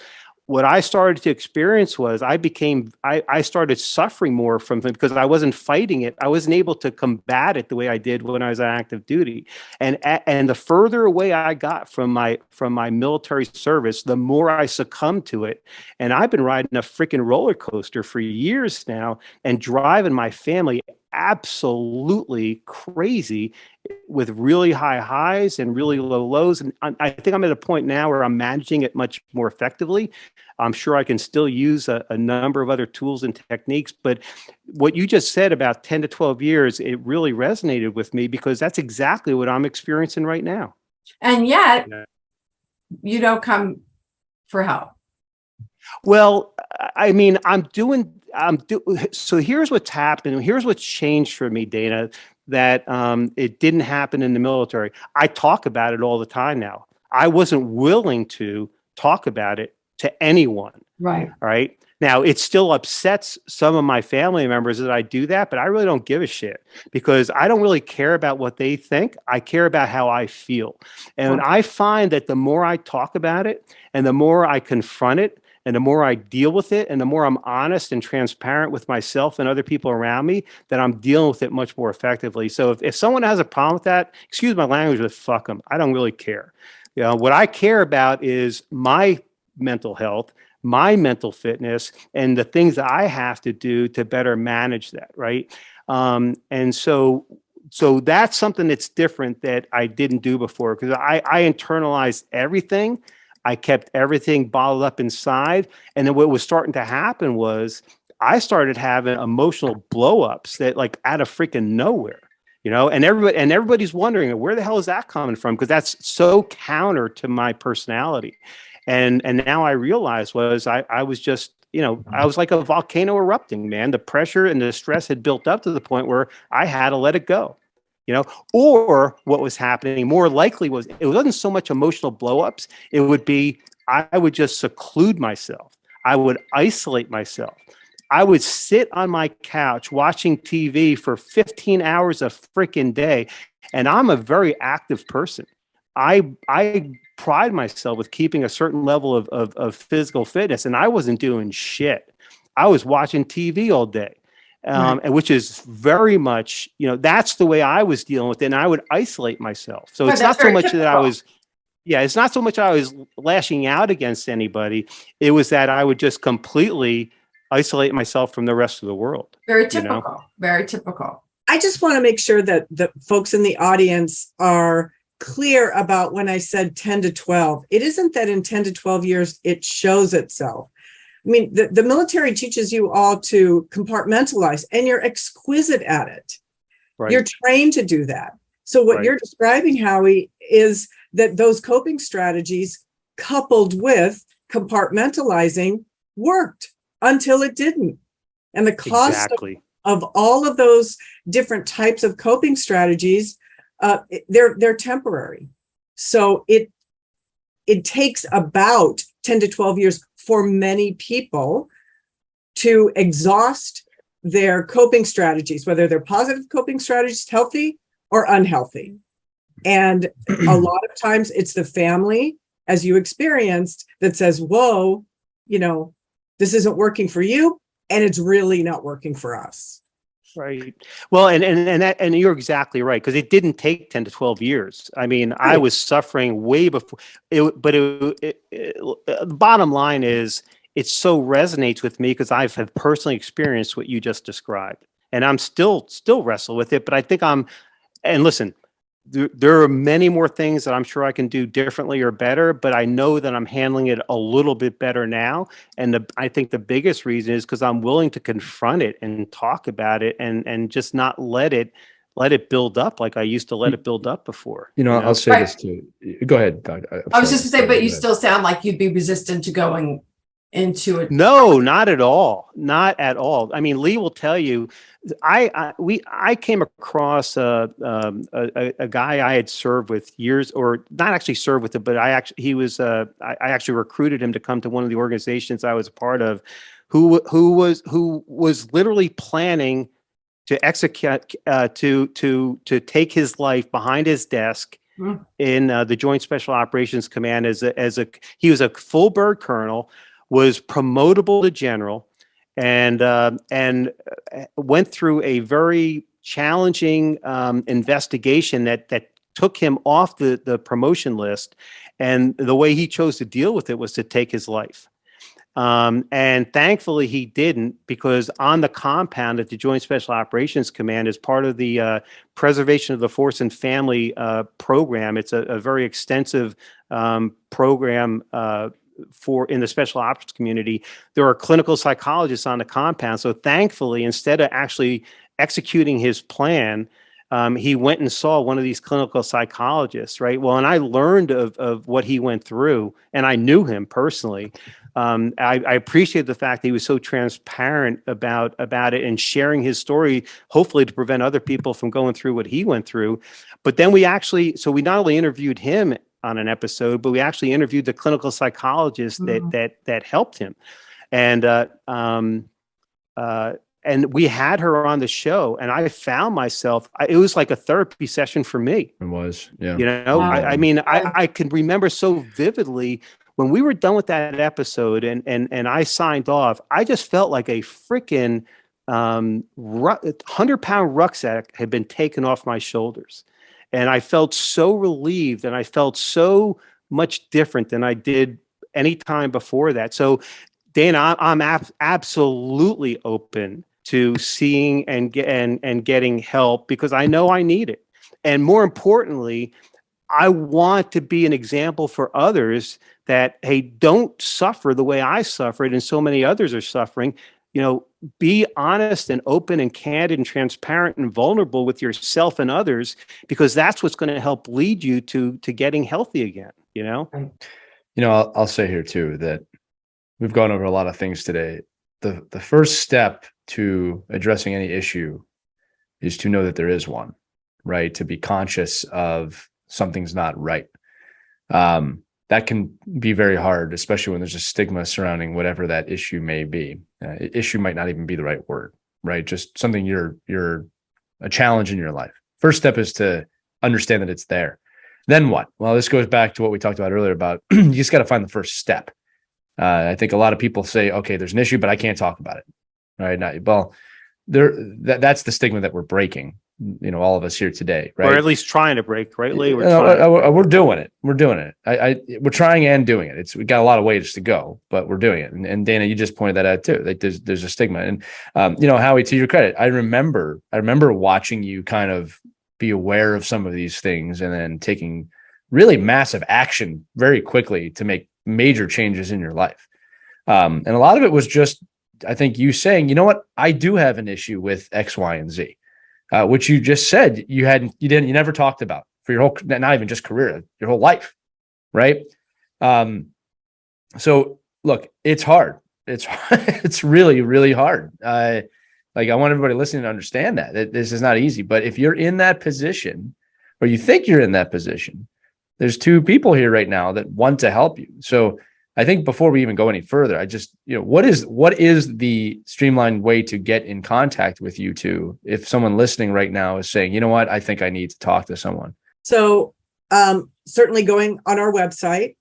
what I started to experience was I started suffering more from it because I wasn't fighting it. I wasn't able to combat it the way I did when I was on active duty. And the further away I got from my military service, the more I succumbed to it. And I've been riding a freaking roller coaster for years now and driving my family absolutely crazy with really high highs and really low lows. And I think I'm at a point now where I'm managing it much more effectively. I'm sure I can still use a number of other tools and techniques, but what you just said about 10 to 12 years, it really resonated with me because that's exactly what I'm experiencing right now. And yet you don't come for help. Well, I mean, so here's what's happened. Here's what's changed for me, Dana, that it didn't happen in the military. I talk about it all the time now. I wasn't willing to talk about it to anyone. Right. All right. Now, it still upsets some of my family members that I do that, but I really don't give a shit because I don't really care about what they think. I care about how I feel. And I find that the more I talk about it and the more I confront it, and the more I deal with it, and the more I'm honest and transparent with myself and other people around me, that I'm dealing with it much more effectively. So if someone has a problem with that, excuse my language, but fuck them. I don't really care. You know, what I care about is my mental health, my mental fitness, and the things that I have to do to better manage that, right? And so that's something that's different that I didn't do before because I internalized everything. I kept everything bottled up inside. And then what was starting to happen was I started having emotional blowups that like out of freaking nowhere, you know, and everybody's wondering where the hell is that coming from? Because that's so counter to my personality. And now I realized I was just, you know, I was like a volcano erupting, man. The pressure and the stress had built up to the point where I had to let it go. You know, or what was happening more likely was it wasn't so much emotional blowups. It would be I would just seclude myself. I would isolate myself. I would sit on my couch watching TV for 15 hours a freaking day. And I'm a very active person. I pride myself with keeping a certain level of physical fitness, and I wasn't doing shit. I was watching TV all day. And which is very much, you know, that's the way I was dealing with it. And I would isolate myself. So it's not so much typical. That I was, it's not so much I was lashing out against anybody. It was that I would just completely isolate myself from the rest of the world. Very typical. You know? Very typical. I just want to make sure that the folks in the audience are clear about when I said 10 to 12. It isn't that in 10 to 12 years, it shows itself. I mean, the military teaches you all to compartmentalize, and you're exquisite at it. Right. You're trained to do that. So what you're describing, Howie, is that those coping strategies coupled with compartmentalizing worked until it didn't. And the cost of all of those different types of coping strategies, they're temporary. So it takes about 10 to 12 years for many people to exhaust their coping strategies, whether they're positive coping strategies, healthy or unhealthy. And a lot of times it's the family, as you experienced, that says, whoa, you know, this isn't working for you, and it's really not working for us. Right. Well, and you're exactly right, because it didn't take 10 to 12 years. I mean, I was suffering way before the bottom line is it so resonates with me because I've personally experienced what you just described, and I'm still wrestle with it. But I think and listen, there are many more things that I'm sure I can do differently or better, but I know that I'm handling it a little bit better now. And I think the biggest reason is because I'm willing to confront it and talk about it and just not let it let it build up like I used to let it build up before. I'll say Right. this too. Go ahead, Doc. I was just gonna say, but you Go ahead. still sound like you'd be resistant to going into it. No, not at all. Not at all. I mean, Lee will tell you, I came across a guy I had served with years, or not actually served with it, but I actually recruited him to come to one of the organizations I was a part of, who was literally planning to execute to take his life behind his desk in the Joint Special Operations Command he was a full bird colonel, was promotable to general, and went through a very challenging investigation that took him off the promotion list. And the way he chose to deal with it was to take his life. And thankfully he didn't, because on the compound at the Joint Special Operations Command, as part of the Preservation of the Force and Family program, it's a very extensive program in the special ops community. There are clinical psychologists on the compound. So thankfully, instead of actually executing his plan, he went and saw one of these clinical psychologists, right? Well, and I learned of what he went through, and I knew him personally. I appreciate the fact that he was so transparent about it and sharing his story, hopefully to prevent other people from going through what he went through. But then we not only interviewed him on an episode, but we actually interviewed the clinical psychologist that helped him. And we had her on the show, and I found myself, it was like a therapy session for me. It was, yeah. I mean, I can remember so vividly when we were done with that episode and I signed off, I just felt like a freaking 100-pound rucksack had been taken off my shoulders. And I felt so relieved, and I felt so much different than I did any time before that. So, Dana, I'm absolutely open to seeing and getting help, because I know I need it. And more importantly, I want to be an example for others that, hey, don't suffer the way I suffered and so many others are suffering. Be honest and open and candid and transparent and vulnerable with yourself and others, because that's what's going to help lead you to getting healthy again. I'll say here too that we've gone over a lot of things today. The first step to addressing any issue is to know that there is one, right? To be conscious of something's not right. That can be very hard, especially when there's a stigma surrounding whatever that issue may be. Issue might not even be the right word, right? Just something you're a challenge in your life. First step is to understand that it's there. Then what? Well, this goes back to what we talked about earlier about you just got to find the first step. I think a lot of people say, okay, there's an issue, but I can't talk about it. Right? That's the stigma that we're breaking. All of us here today, right? Or at least trying to break, right, Lee? We're doing it. We're doing it. We're trying and doing it. We got a lot of ways to go, but we're doing it. And Dana, you just pointed that out too. Like there's a stigma. And Howie, to your credit, I remember watching you kind of be aware of some of these things and then taking really massive action very quickly to make major changes in your life. And a lot of it was just, I think, you saying, you know what, I do have an issue with X, Y, and Z. Which you just said you never talked about for your whole, not even just career, your whole life, right? So look, it's hard. It's really, really hard. I want everybody listening to understand that this is not easy. But if you're in that position, or you think you're in that position, there's two people here right now that want to help you. So I think before we even go any further, I just, what is the streamlined way to get in contact with you two if someone listening right now is saying, you know what, I think I need to talk to someone? So certainly going on our website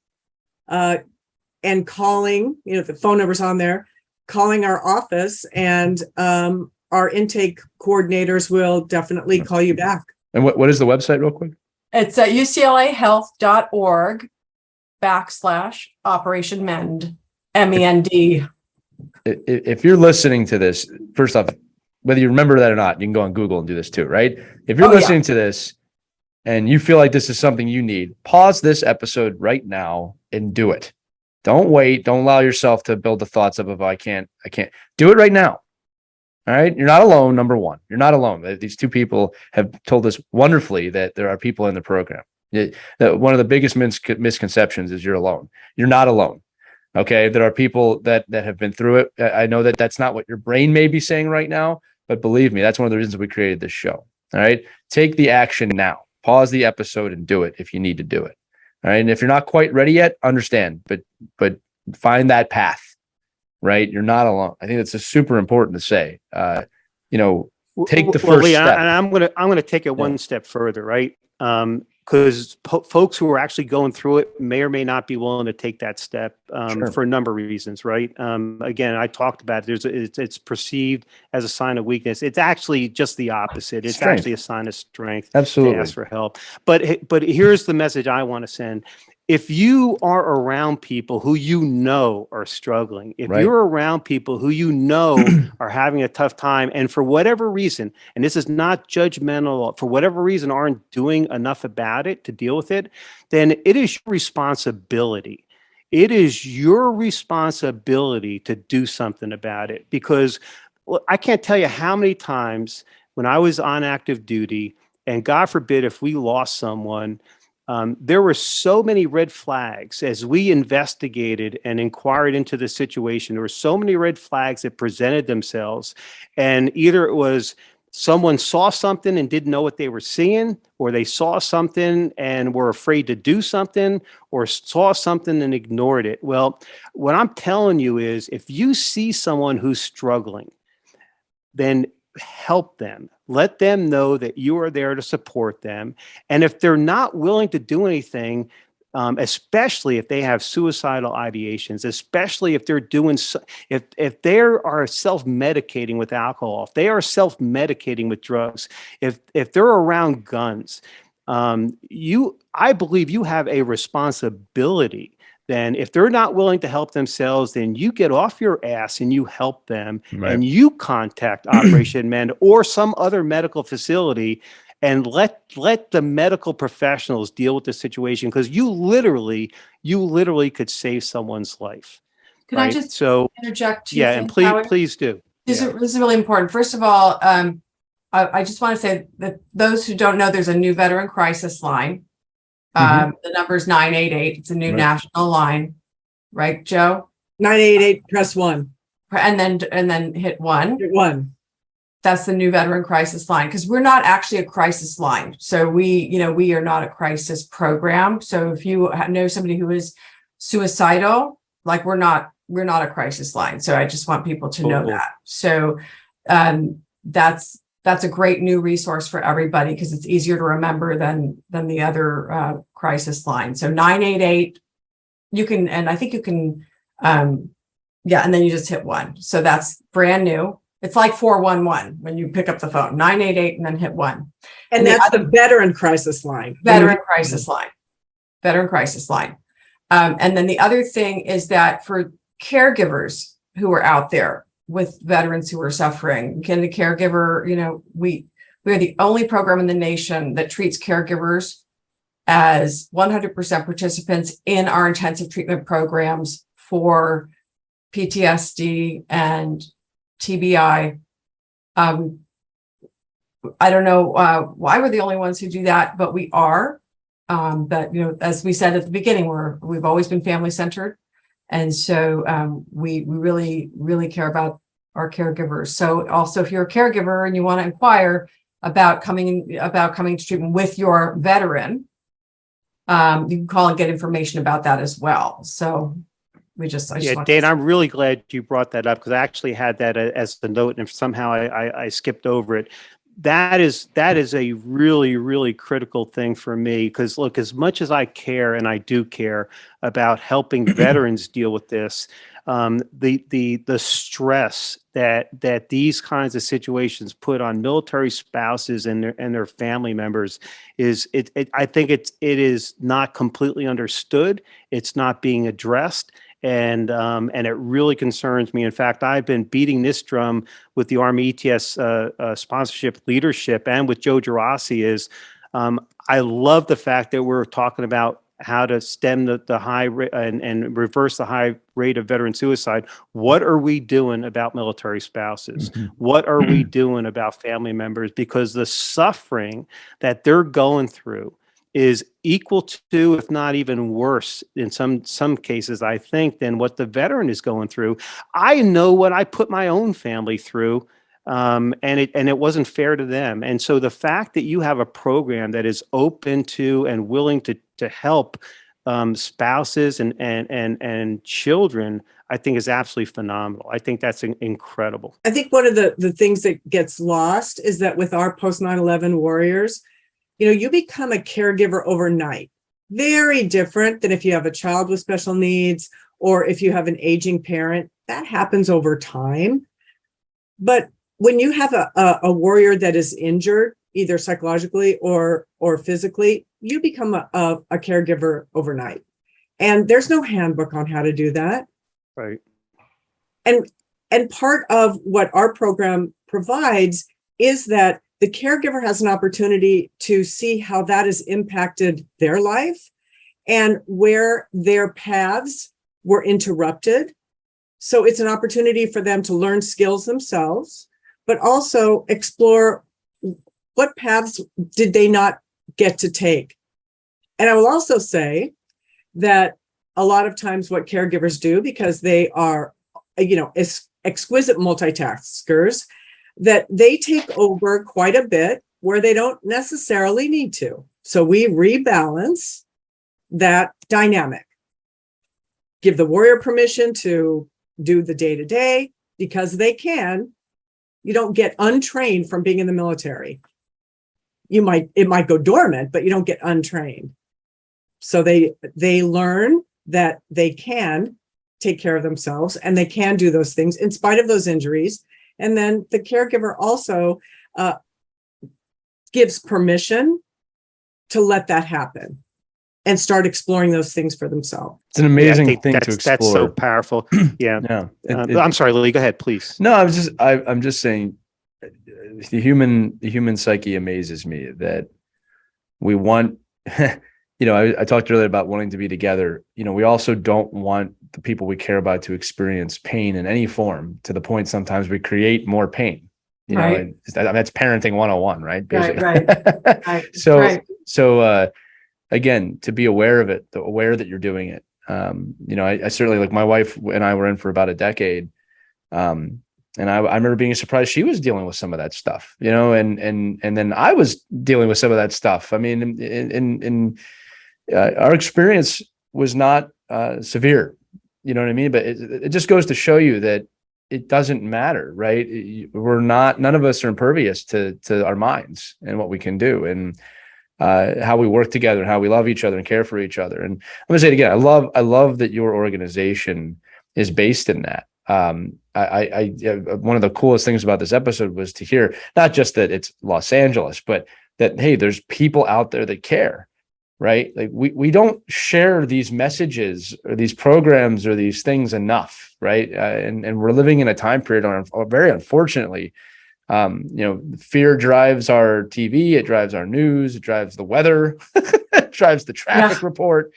and calling, the phone number's on there, calling our office, and our intake coordinators will definitely call you back. And what is the website real quick? It's at uclahealth.org/Operation Mend, MEND. If you're listening to this, first off, whether you remember that or not, you can go on Google and do this too, right? If you're listening to this and you feel like this is something you need, pause this episode right now and do it. Don't wait. Don't allow yourself to build the thoughts up of, I can't. Do it right now. All All right. You're not alone. Number one, you're not alone. These two people have told us wonderfully that there are people in the program. That one of the biggest misconceptions is you're alone. You're not alone. Okay. There are people that have been through it. I know that that's not what your brain may be saying right now, but believe me, that's one of the reasons we created this show. All right. Take the action now. Pause the episode and do it if you need to do it. All right. And if you're not quite ready yet, understand, but find that path. Right. You're not alone. I think that's just super important to say. Take the first Lee, step. And I'm gonna take it one step further, right? Because folks who are actually going through it may or may not be willing to take that step Sure. for a number of reasons, right? Again, I talked about it's perceived as a sign of weakness. It's actually just the opposite. It's Strength. actually a sign of strength Absolutely. to ask for help. But here's the message I want to send. If you are around people who you know are struggling, if Right. you're around people who you know are having a tough time, and for whatever reason, and this is not judgmental, for whatever reason aren't doing enough about it to deal with it, then it is your responsibility. It is your responsibility to do something about it, because I can't tell you how many times when I was on active duty, and God forbid if we lost someone, there were so many red flags as we investigated and inquired into the situation. There were so many red flags that presented themselves, and either it was someone saw something and didn't know what they were seeing, or they saw something and were afraid to do something, or saw something and ignored it. Well, what I'm telling you is, if you see someone who's struggling, then help them. Let them know that you are there to support them. And if they're not willing to do anything, especially if they have suicidal ideations, especially if they're doing, if they are self-medicating with alcohol, if they are self-medicating with drugs, if they're around guns, I believe you have a responsibility. Then if they're not willing to help themselves, then you get off your ass and you help them, Right. and you contact Operation Mend or some other medical facility, and let the medical professionals deal with the situation, because you literally could save someone's life. Can I just interject two Yeah, things, and Howard? please do. This is really important. First of all, I just want to say that those who don't know, there's a new veteran crisis line. The number is 988. It's a new national line, right, Joe? 988, press 1. And then hit 1. Hit 1. That's the new veteran crisis line, because we're not actually a crisis line. So we are not a crisis program. So if you know somebody who is suicidal, like we're not a crisis line. So I just want people to know that. So that's a great new resource for everybody, because it's easier to remember than the other crisis line. So 988, you can, and I think you can, and then you just hit 1. So that's brand new. It's like 411 when you pick up the phone, 988 and then hit 1. And that's the veteran crisis line. Veteran crisis line. And then the other thing is that for caregivers who are out there with veterans who are suffering, can the caregiver, we are the only program in the nation that treats caregivers as 100% participants in our intensive treatment programs for PTSD and TBI. I don't know why we're the only ones who do that, but we are. But as we said at the beginning, we've always been family centered, and so we really, really care about our caregivers. So also, if you're a caregiver and you want to inquire about coming to treatment with your veteran, you can call and get information about that as well. So Dan, I'm really glad you brought that up, because I actually had that as the note, and somehow I skipped over it. That is a really, really critical thing for me, because look, as much as I care, and I do care about helping veterans deal with this, the stress that these kinds of situations put on military spouses and their family members I think it is not completely understood. It's not being addressed. And it really concerns me. In fact, I've been beating this drum with the Army ETS sponsorship leadership and with Joe Gerasi. I love the fact that we're talking about how to stem the high rate and reverse the high rate of veteran suicide, what are we doing about military spouses? Mhm. What are we doing about family members? Because the suffering that they're going through is equal to, if not even worse, in some cases, I think, than what the veteran is going through. I know what I put my own family through, and it wasn't fair to them. And so the fact that you have a program that is open to and willing to help spouses and children, I think is absolutely phenomenal. I think that's incredible. I think one of the things that gets lost is that with our post 9/11 warriors, you become a caregiver overnight. Very different than if you have a child with special needs or if you have an aging parent. That happens over time. But when you have a warrior that is injured, either psychologically or physically, you become a caregiver overnight. And there's no handbook on how to do that. Right. And part of what our program provides is that the caregiver has an opportunity to see how that has impacted their life and where their paths were interrupted. So it's an opportunity for them to learn skills themselves, but also explore what paths did they not get to take. And I will also say that a lot of times what caregivers do, because they are, exquisite multitaskers, that they take over quite a bit where they don't necessarily need to. So we rebalance that dynamic. Give the warrior permission to do the day-to-day because they can. You don't get untrained from being in the military. It might go dormant, but you don't get untrained. So they learn that they can take care of themselves and they can do those things in spite of those injuries. And then the caregiver also gives permission to let that happen and start exploring those things for themselves. It's an amazing thing to explore. That's so powerful. Yeah. I'm sorry, Lily, go ahead, please. No, I'm just saying the human psyche amazes me that we want, I talked earlier about wanting to be together. We also don't want the people we care about to experience pain in any form, to the point sometimes we create more pain. Right. That's parenting 101, right? Basically. Right. So again, to be aware of it, aware that you're doing it. I certainly, like, my wife and I were in for about a decade. And I remember being surprised she was dealing with some of that stuff, and then I was dealing with some of that stuff. I mean, our experience was not severe, you know what I mean? But it just goes to show you that it doesn't matter, right? None of us are impervious to our minds and what we can do, and how we work together, and how we love each other and care for each other. And I'm gonna say it again, I love that your organization is based in that. One of the coolest things about this episode was to hear not just that it's Los Angeles, but that, hey, there's people out there that care, right? Like we don't share these messages or these programs or these things enough, right? And we're living in a time period, very unfortunately, fear drives our TV, it drives our news, it drives the weather, it drives the traffic report.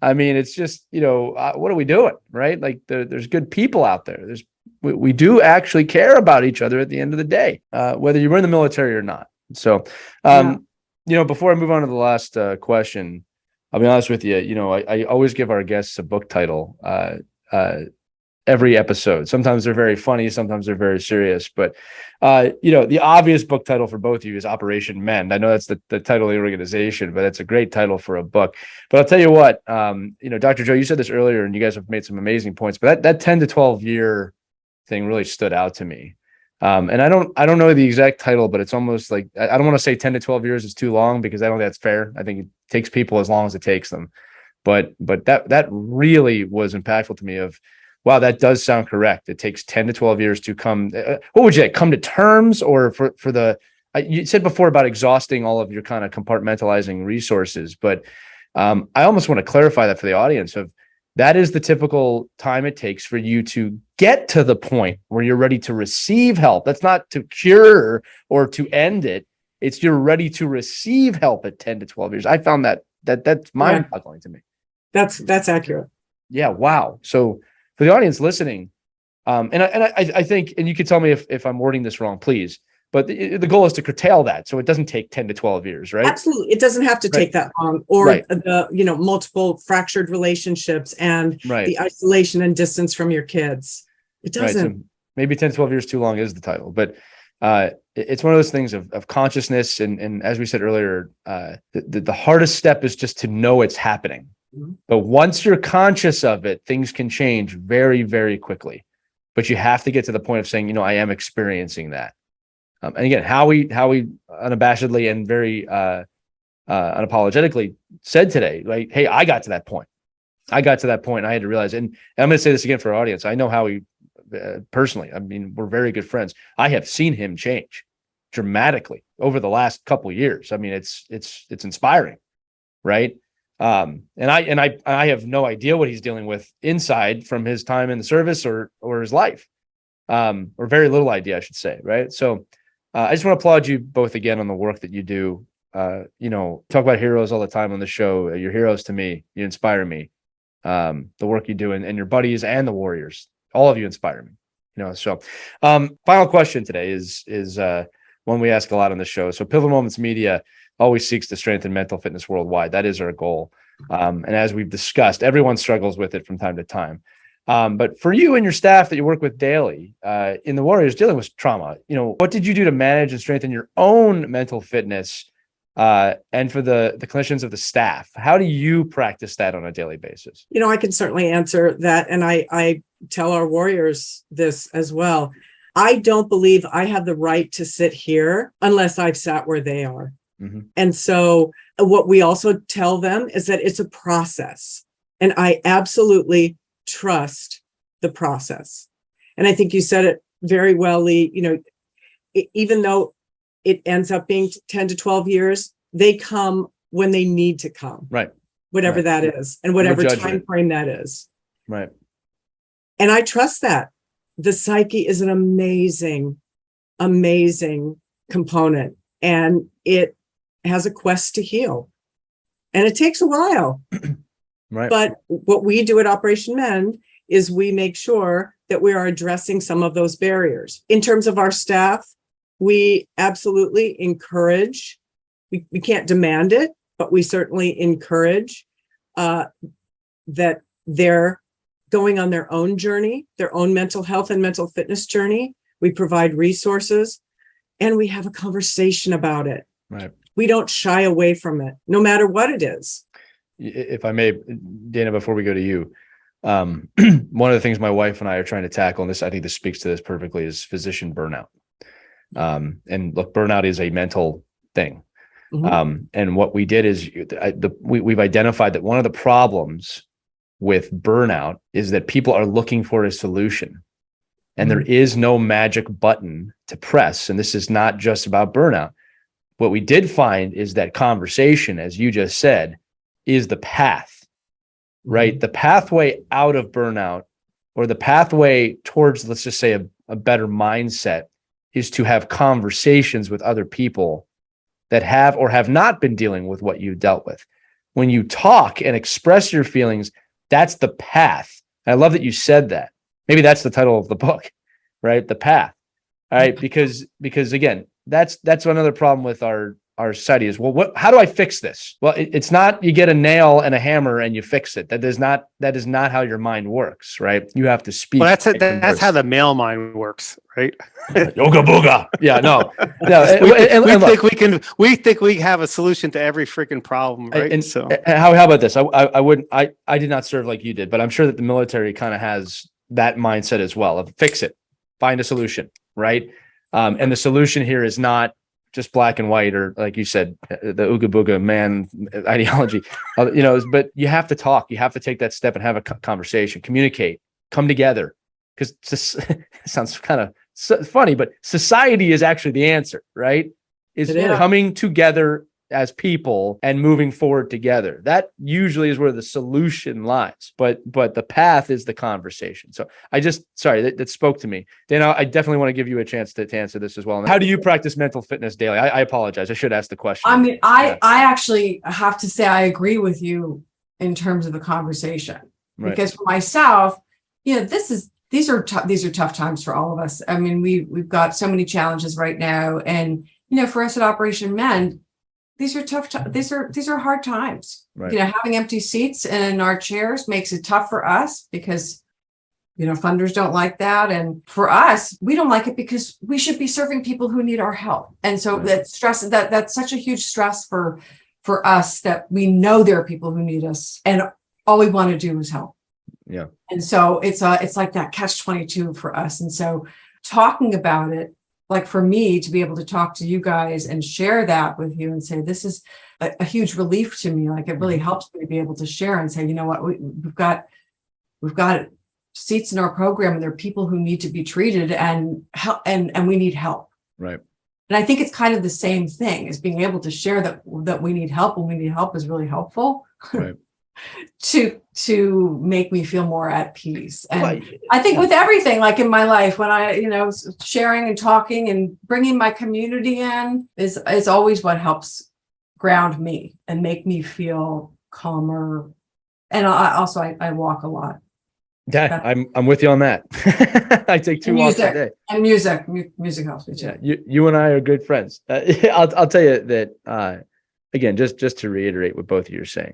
I mean, it's just, what are we doing, right? Like there's good people out there. We do actually care about each other at the end of the day, whether you were in the military or not. So, before I move on to the last question, I'll be honest with you. I always give our guests a book title every episode. Sometimes they're very funny, sometimes they're very serious. But the obvious book title for both of you is Operation Mend. I know that's the title of the organization, but it's a great title for a book. But I'll tell you what, Dr.Jo, you said this earlier, and you guys have made some amazing points. But that 10 to 12 year thing really stood out to me. And I don't know the exact title, but it's almost like, I don't want to say 10 to 12 years is too long, because I don't think that's fair. I think it takes people as long as it takes them. But that really was impactful to me of, wow, that does sound correct. It takes 10 to 12 years to come. What would you say, come to terms, or for you said before about exhausting all of your kind of compartmentalizing resources, but I almost want to clarify that for the audience of, that is the typical time it takes for you to get to the point where you're ready to receive help. That's not to cure or to end it. It's you're ready to receive help at 10 to 12 years. I found that's mind-boggling to me. That's accurate. Yeah. Wow. So for the audience listening, and I think, and you can tell me if I'm wording this wrong, please, but the goal is to curtail that. So it doesn't take 10 to 12 years, right? Absolutely. It doesn't have to take that long, or Right. the, multiple fractured relationships and Right. the isolation and distance from your kids. It Right. doesn't. So maybe 10 to 12 years too long is the title, but it's one of those things of consciousness. And as we said earlier, the hardest step is just to know it's happening. Mhm. But once you're conscious of it, things can change very, very quickly. But you have to get to the point of saying, I am experiencing that. And again, Howie unabashedly and very unapologetically said today, like, hey, I got to that point. And I had to realize, and I'm going to say this again for our audience. I know Howie personally. I mean, we're very good friends. I have seen him change dramatically over the last couple of years. I mean, it's inspiring, right? And I have no idea what he's dealing with inside from his time in the service or his life, or very little idea, I should say, right? So I just want to applaud you both again on the work that you do. Talk about heroes all the time on the show. You're heroes to me. You inspire me. The work you do and your buddies and the warriors, all of you inspire me. So final question today is one we ask a lot on the show. So Pivotal Moments Media always seeks to strengthen mental fitness worldwide. That is our goal. And as we've discussed, everyone struggles with it from time to time. But for you and your staff that you work with daily in the Warriors dealing with trauma, what did you do to manage and strengthen your own mental fitness? And for the clinicians of the staff, how do you practice that on a daily basis? I can certainly answer that. And I tell our warriors this as well. I don't believe I have the right to sit here unless I've sat where they are. Mm-hmm. And so what we also tell them is that it's a process. And I absolutely trust the process. And I think you said it very well, Lee. Even though it ends up being 10 to 12 years, they come when they need to come. Right. Whatever right. that is, and whatever time frame that is. Right. And I trust that. The psyche is an amazing, amazing component, and it has a quest to heal. And it takes a while. Right. But what we do at Operation Mend is we make sure that we are addressing some of those barriers. In terms of our staff, we absolutely encourage, we can't demand it, but we certainly encourage that they're going on their own journey, their own mental health and mental fitness journey. We provide resources and we have a conversation about it. Right. We don't shy away from it, no matter what it is. If I may, Dana, before we go to you, one of the things my wife and I are trying to tackle, and this, I think this speaks to this perfectly, is physician burnout. And look, burnout is a mental thing. Mm-hmm. And what we did is we've identified that one of the problems with burnout is that people are looking for a solution, and there is no magic button to press. And this is not just about burnout. What we did find is that conversation, as you just said, is the path, right? The pathway out of burnout, or the pathway towards, let's just say, a better mindset, is to have conversations with other people that have or have not been dealing with what you dealt with. When you talk and express your feelings, that's the path. And I love that you said that. Maybe that's the title of the book, right? The path. All right. Because again, that's another problem with our society is, well, how do I fix this? Well, it's not you get a nail and a hammer and you fix it. That is not how your mind works, right? You have to speak. Well, that's how the male mind works, right? Yoga booga. Yeah, no. We think we have a solution to every freaking problem, right? And how about this? I did not serve like you did, but I'm sure that the military kind of has that mindset as well of fix it, find a solution, right? And the solution here is not just black and white, or like you said, the ooga booga man ideology, but you have to talk, you have to take that step and have a conversation, communicate, come together. Because it sounds kind of funny, but society is actually the answer, right? Is coming together as people and moving forward together. That usually is where the solution lies, but the path is the conversation. So that spoke to me. Dana, I definitely want to give you a chance to answer this as well. How do you practice mental fitness daily? I apologize. I should ask the question. I mean, I actually have to say, I agree with you in terms of the conversation. Right. Because for myself, these are tough times for all of us. I mean, we've got so many challenges right now, and for us at Operation Mend, these are tough. These are hard times. Right. Having empty seats in our chairs makes it tough for us because funders don't like that, and for us, we don't like it because we should be serving people who need our help. And so that stress, that's such a huge stress for us, that we know there are people who need us, and all we want to do is help. Yeah. And so it's like that catch-22 for us. And so talking about it, like for me to be able to talk to you guys and share that with you and say, this is a huge relief to me. Like, it really helps me to be able to share and say, you know what, we've got seats in our program, and there are people who need to be treated and help, and we need help. Right. And I think it's kind of the same thing as being able to share that we need help, and we need help is really helpful. Right. to make me feel more at peace. And I think with everything, like in my life, when I, sharing and talking and bringing my community in is always what helps ground me and make me feel calmer. And I walk a lot. Yeah, I'm with you on that. I take 2 walks a day. And music helps me too. Yeah, you and I are good friends. I'll tell you that again, just to reiterate what both of you are saying.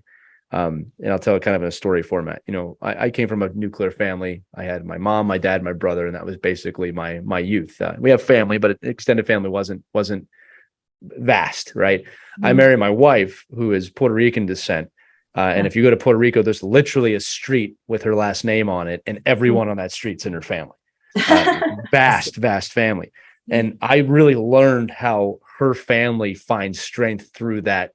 And I'll tell kind of a story format. I came from a nuclear family. I had my mom, my dad, my brother, and that was basically my youth. We have family, but extended family wasn't vast, right? Mm-hmm. I married my wife, who is Puerto Rican descent. And if you go to Puerto Rico, there's literally a street with her last name on it, and everyone on that street's in her family. Vast family. And I really learned how her family finds strength through that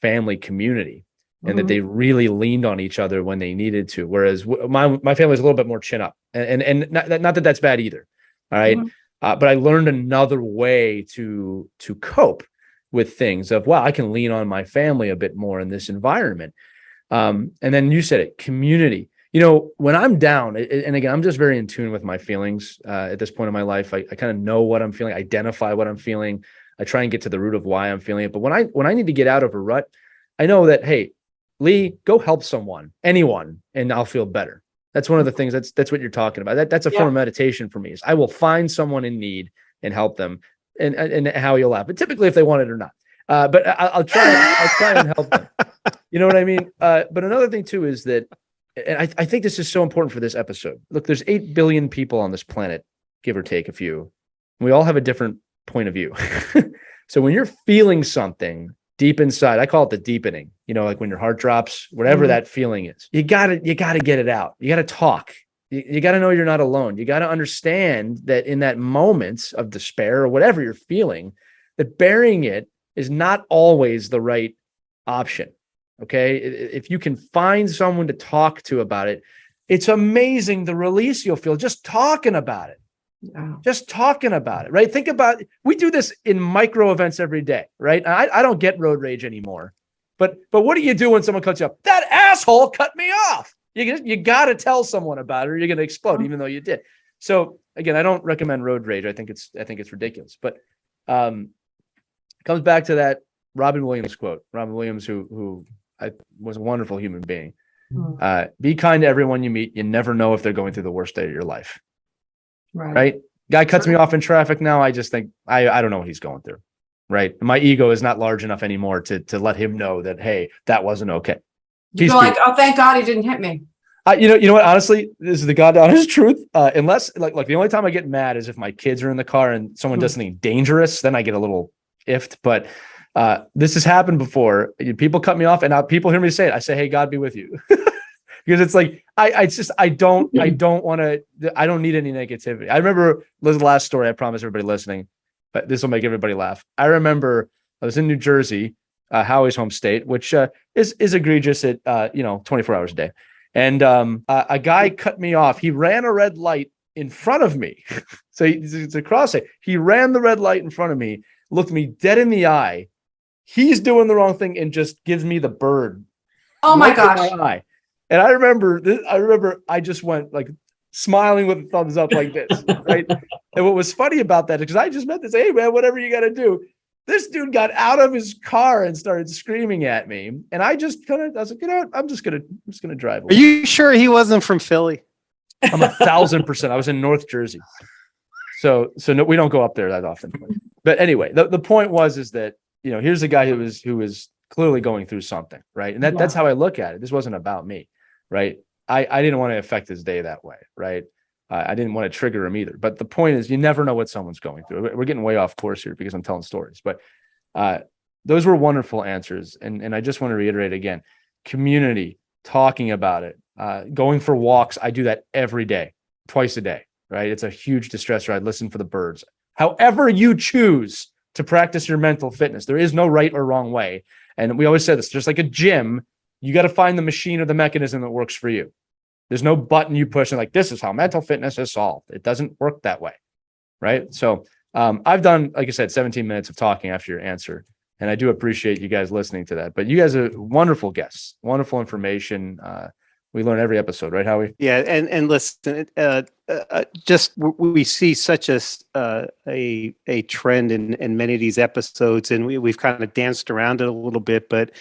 family community, and that they really leaned on each other when they needed to. Whereas my family is a little bit more chin up, and not that that's bad either. All right. But I learned another way to cope with things of, wow, I can lean on my family a bit more in this environment. And then you said it, community. When I'm down, and again, I'm just very in tune with my feelings at this point in my life. I kind of know what I'm feeling, identify what I'm feeling. I try and get to the root of why I'm feeling it. But when I need to get out of a rut, I know that, hey, Lee, go help anyone, and I'll feel better. That's one of the things. That's what you're talking about. That's a form of meditation for me. Is I will find someone in need and help them, and how you'll laugh. But typically, if they want it or not. But I'll try and help them. You know what I mean? But another thing too is that, and I think this is so important for this episode. Look, there's 8 billion people on this planet, give or take a few. We all have a different point of view. So when you're feeling something deep inside, I call it the deepening, like when your heart drops, whatever that feeling is, you gotta get it out. You gotta talk. You gotta know you're not alone. You gotta understand that in that moment of despair or whatever you're feeling, that burying it is not always the right option. Okay. If you can find someone to talk to about it, it's amazing the release you'll feel just talking about it. Just talking about it, right? Think about, we do this in micro events every day, right? I don't get road rage anymore, but what do you do when someone cuts you up? That asshole cut me off. You got to tell someone about it, or you're going to explode, even though you did. So again, I don't recommend road rage. I think it's ridiculous, but it comes back to that Robin Williams quote. Robin Williams, who was a wonderful human being. Be kind to everyone you meet. You never know if they're going through the worst day of your life. Right. Guy cuts me off in traffic now. I just think, I don't know what he's going through. Right. My ego is not large enough anymore to let him know that, hey, that wasn't okay. You go like, oh, thank God he didn't hit me. You know what? Honestly, this is the God honest truth. Unless like the only time I get mad is if my kids are in the car and someone does something dangerous, then I get a little iffed. But this has happened before. People cut me off, and people hear me say it. I say, "Hey, God be with you," because it's like I don't need any negativity. I remember the last story. I promise everybody listening, but this will make everybody laugh. I remember I was in New Jersey, Howie's home state, which is egregious at 24 hours a day. And a guy cut me off. He ran a red light in front of me. So it's a cross. He ran the red light in front of me, looked me dead in the eye. He's doing the wrong thing and just gives me the bird. Oh my gosh. My eye. And I remember I just went like smiling with a thumbs up like this. Right. And what was funny about that is because I just meant to say, hey man, whatever you got to do. This dude got out of his car and started screaming at me. And I was like, you know what? I'm just going to drive away. Are you sure he wasn't from Philly? I'm 1,000%. I was in North Jersey. So no, we don't go up there that often. But anyway, the point is that, you know, here's a guy who was clearly going through something, right? And that's how I look at it. This wasn't about me, right? I didn't want to affect his day that way, right? I didn't want to trigger him either. But the point is, you never know what someone's going through. We're getting way off course here because I'm telling stories. But those were wonderful answers. And I just want to reiterate again, community, talking about it, going for walks. I do that every day, twice a day, right? It's a huge distressor. I listen for the birds. However you choose to practice your mental fitness, there is no right or wrong way. And we always say this, just like a gym, you got to find the machine or the mechanism that works for you. There's no button you push and like, this is how mental fitness is solved. It doesn't work that way, right? So I've done, like I said, 17 minutes of talking after your answer, and I do appreciate you guys listening to that. But you guys are wonderful guests, wonderful information. We learn every episode, right, Howie? Yeah, and listen, just we see such a trend in many of these episodes, and we've kind of danced around it a little bit, but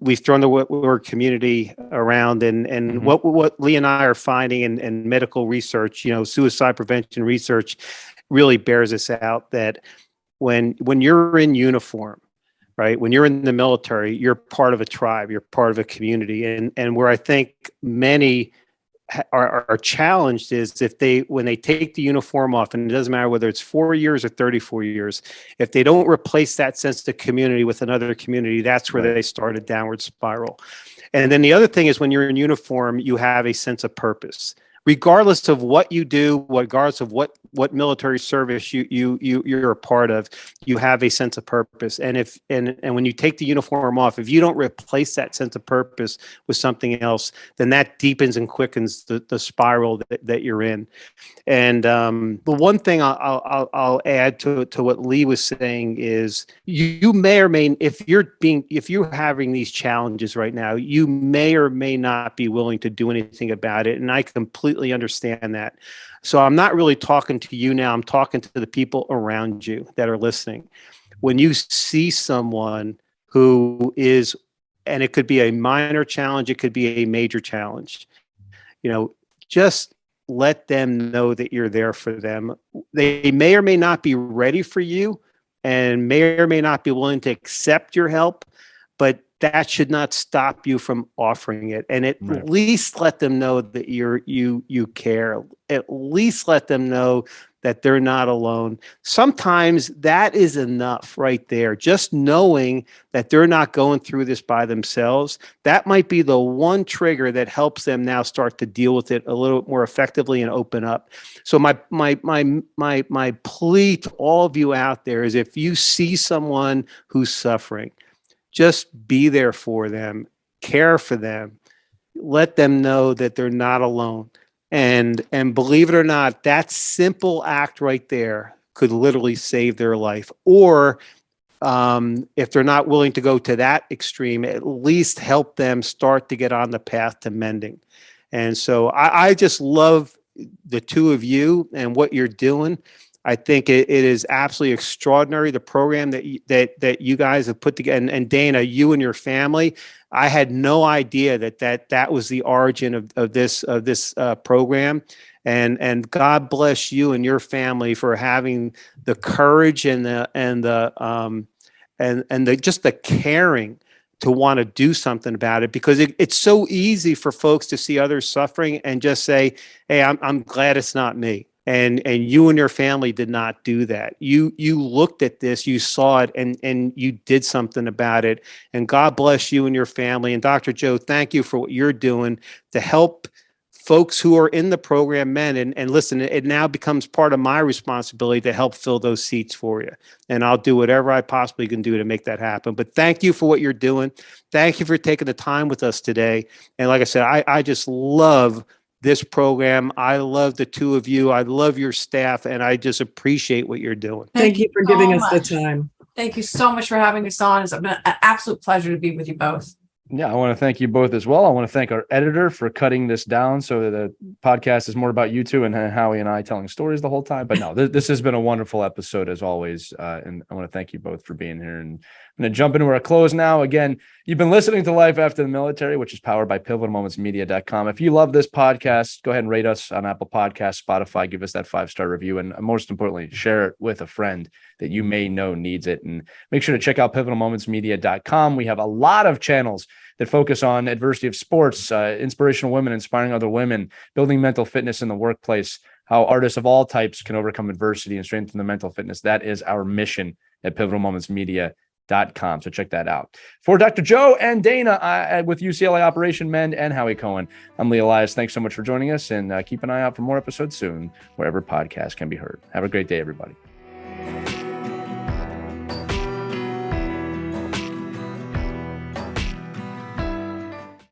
we've thrown the word community around, and what Lee and I are finding in medical research, you know, suicide prevention research, really bears this out that when you're in uniform, right? When you're in the military, you're part of a tribe, you're part of a community. And where I think many are challenged is when they take the uniform off, and it doesn't matter whether it's 4 years or 34 years, if they don't replace that sense of community with another community, that's where they start a downward spiral. And then the other thing is when you're in uniform, you have a sense of purpose. Regardless of what you do, regardless of what military service you're a part of, you have a sense of purpose. And when you take the uniform off, if you don't replace that sense of purpose with something else, then that deepens and quickens the spiral that you're in. And the one thing I'll add to what Lee was saying is you may or may, if you're having these challenges right now, you may or may not be willing to do anything about it. And I completely understand that. So I'm not really talking to you now. I'm talking to the people around you that are listening. When you see someone who is, and it could be a minor challenge, it could be a major challenge, you know, just let them know that you're there for them. They may or may not be ready for you and may or may not be willing to accept your help, but that should not stop you from offering it. And at least let them know that you care. At least let them know that they're not alone. Sometimes that is enough right there. Just knowing that they're not going through this by themselves, that might be the one trigger that helps them now start to deal with it a little more effectively and open up. So my plea to all of you out there is, if you see someone who's suffering, just be there for them, care for them, let them know that they're not alone. And believe it or not, that simple act right there could literally save their life. Or if they're not willing to go to that extreme, at least help them start to get on the path to mending. And so I just love the two of you and what you're doing. I think it is absolutely extraordinary, the program that you guys have put together. And Dana, you and your family, I had no idea that was the origin of this program. And God bless you and your family for having the courage and the just the caring to want to do something about it, because it's so easy for folks to see others suffering and just say, "Hey, I'm glad it's not me." And you and your family did not do that. You looked at this, you saw it, and you did something about it. And God bless you and your family. And Dr.Jo, thank you for what you're doing to help folks who are in the program mend. And listen, it now becomes part of my responsibility to help fill those seats for you. And I'll do whatever I possibly can do to make that happen. But thank you for what you're doing. Thank you for taking the time with us today. And like I said, I just love this program. I love the two of you. I love your staff, and I just appreciate what you're doing. Thank you for giving us the time. Thank you so much for having us on. It's been an absolute pleasure to be with you both. Yeah, I want to thank you both as well. I want to thank our editor for cutting this down so that the podcast is more about you two and Howie and I telling stories the whole time. But no, this has been a wonderful episode as always. And I want to thank you both for being here. And I'm going to jump into our close now. Again, you've been listening to Life After the Military, which is powered by pivotalmomentsmedia.com. If you love this podcast, go ahead and rate us on Apple Podcasts, Spotify, give us that 5-star review. And most importantly, share it with a friend that you may know needs it. And make sure to check out pivotalmomentsmedia.com. We have a lot of channels that focus on adversity of sports, inspirational women, inspiring other women, building mental fitness in the workplace, how artists of all types can overcome adversity and strengthen the mental fitness. That is our mission at pivotalmomentsmedia.com. So check that out. For Dr.Jo and Dana with UCLA Operation Mend and Howie Cohen, I'm Lee Elias. Thanks so much for joining us, and keep an eye out for more episodes soon, wherever podcasts can be heard. Have a great day, everybody.